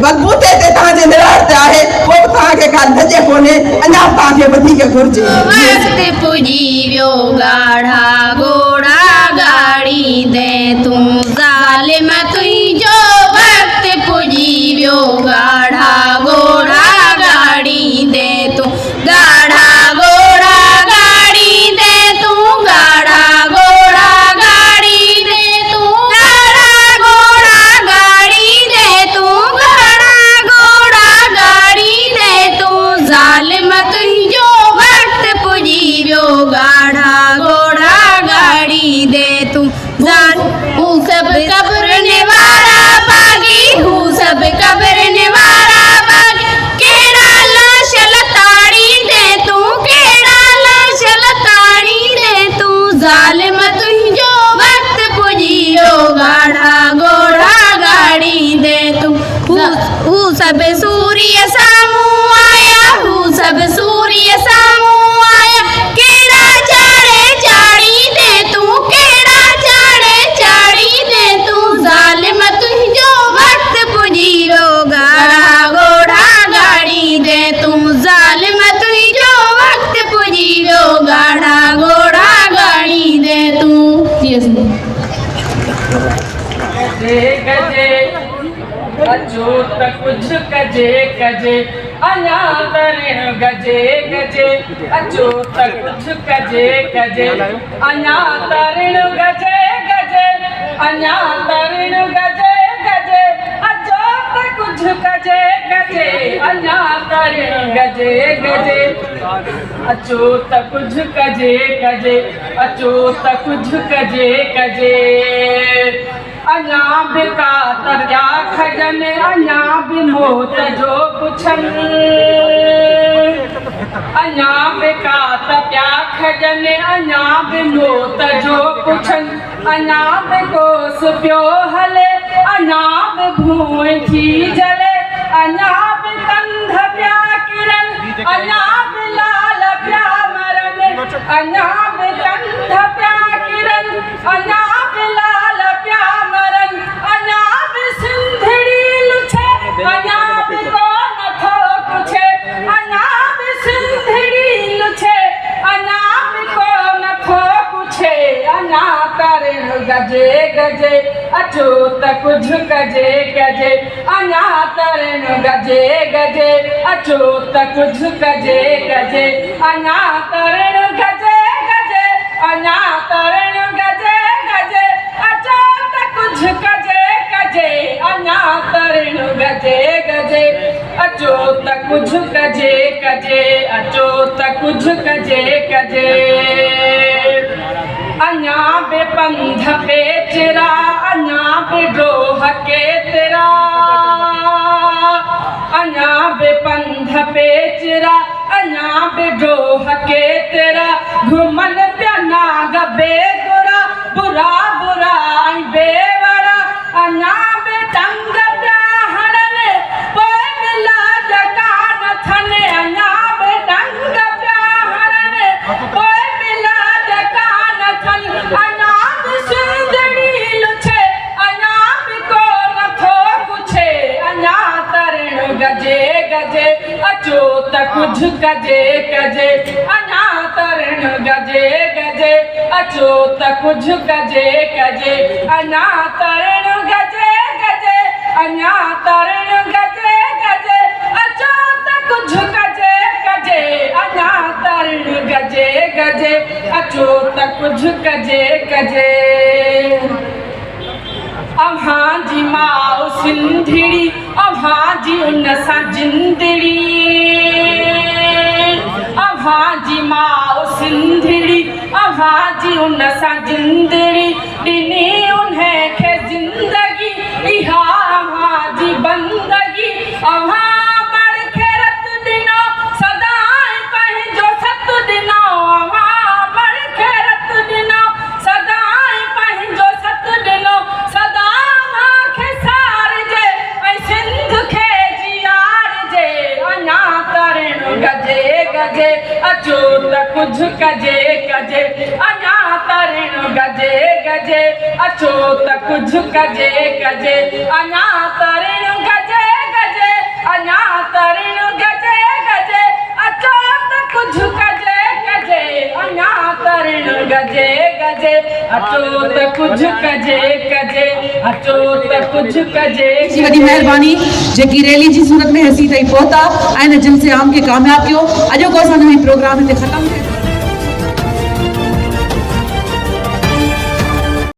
बलबूते ते तव्हांजे निराण ते आहे, पोइ बि तव्हांखे का लॼ कोन्हे, अञा तव्हांखे वधीक घुरिजे। वक्त पुजी वियो गाढ़ा घोड़ा गाड़ी दे तूं ज़ालिम तुंहिंजो वक्त पुजी वियो गाढ़ा घोड़ा गाड़ी दे तूं गाढ़ा घोड़ा गाड़ी दे तूं गाढ़ा घोड़ा गाड़ी दे तूं गाढ़ा घोड़ा गाड़ी दे तूं गाढ़ा घोड़ा गाड़ी दे तूं ज़ालिम तुंहिंजो वक्त पुजी वियो गाढ़ा घोड़ा गाड़ी दे तूं हू सब कब्र निवारा बागी हू सब कब्र निवारा बागी केड़ा लाश लताड़ी दे तूं केड़ा लाश लताड़ी दे तूं ज़ालिम तुंहिंजो वक्त पुजी वियो गाढ़ा घोड़ा गाड़ी दे तूं हू सब सूर्य साम्हूं आया हू सब सूर्य साम्हूं आया केड़ा चाड़े चाड़ी दे तूं केड़ा चाड़े चाड़ी दे तूं ज़ालिम तुंहिंजो वक्त पुजी वियो गाढ़ा घोड़ा गाड़ी दे तूं ज़ालिम तुंहिंजो वक्त पुजी वियो गाढ़ा घोड़ा गाड़ी दे तूं। गजे अचो त कुझु कजे कजे अञा तरण गजे गजे अचो त कुझु कजे कजे अञा तरण गजे गजे अञा तरण गजे गजे अचो त कुझु कजे कजे अञा तरण गजे गजे अचो त कुझु कजे कजे अचो त कुझु कजे कजे अञा बि का त पिया खजनि अञा बि मौत जो पुछनि अञा बि का त पिया खजनि अञा बि मौत जो पुछनि अञा बि कोस पियो हले अञा बि भूए थी जले अञा बि कंध पिया किरनि अञा बि लाल पिया मरनि अञा बि कंध पिया किरनि अञा बि लाल पिया मरनि अञा बि सिंधड़ी लुछे अञा बि को नथो पुछे अञा बि सिंधड़ी लुछे अञा बि को नथो पुछे अञा तरण गजे गजे अचो त कुझु कजे कजे अञा तरण गजे गजे अचो त कुझु कजे कजे अञा तरण गजे गजे अञा तरण गजे गजे अचो त कुझु कजे कजे अञा तरण गजे गजे अचो त कुझु कजे कजे अचो त कुझु कजे कजे अञा बि पंध पेचरा अञा बि ड्रोह केतिरा अञा बि पंध पेचरा अञा बि ड्रोह केतिरा घुमनि पिया नाग बेगुरा बुरा बुरा ऐं बेवड़ा अञा बि टंग पिया हणनि पोइ बि लाज कान थनि अञा बि टंग पिया हणनि पोइ बि लाज कान थनि अञा बि सिंधड़ी लुछे अञा बि को नथो पुछे अञा तरण गजे गजे अचो त कुझु कजे कजे अञा तरण गजे गजे अचो त कुझु कजे कजे अञा तरण गजे गजे अञा जी मां सिंधड़ी अव्हां जी उन सां जिंदड़ी अव्हां जी मां सिंधड़ी अव्हां जी उन सां जिंदड़ी ॾिनी उन्हें खे जिंदगी इहा अव्हां जी बंदगी अव्हां बड़ खे रत ॾिनो सदाई पंहिंजो सत ॾिनो अव्हां बड़ खे रत ॾिनो सदाई पंहिंजो सत ॾिनो सदा अव्हां खे सारजे ऐं सिंध खे जियारजे अञा तरण गजे गजे अचो त कुझु कजे कजे अञा तरण गजे गजे अचो त कुझु कजे कजे अञा तरण गजे गजे अञा तरण गजे गजे अचो त कुझु कजे कजे अञा तरण गजे गजे अचो त कुझु कजे कजे अचो त कुझु कजे जी वॾी महिरबानी जेकी रैली जी सूरत में हसी ताईं पहुता ऐं जिन से आम खे कामयाब कयो। अॼोको असांजो ही प्रोग्राम हिते ख़तमु थिए।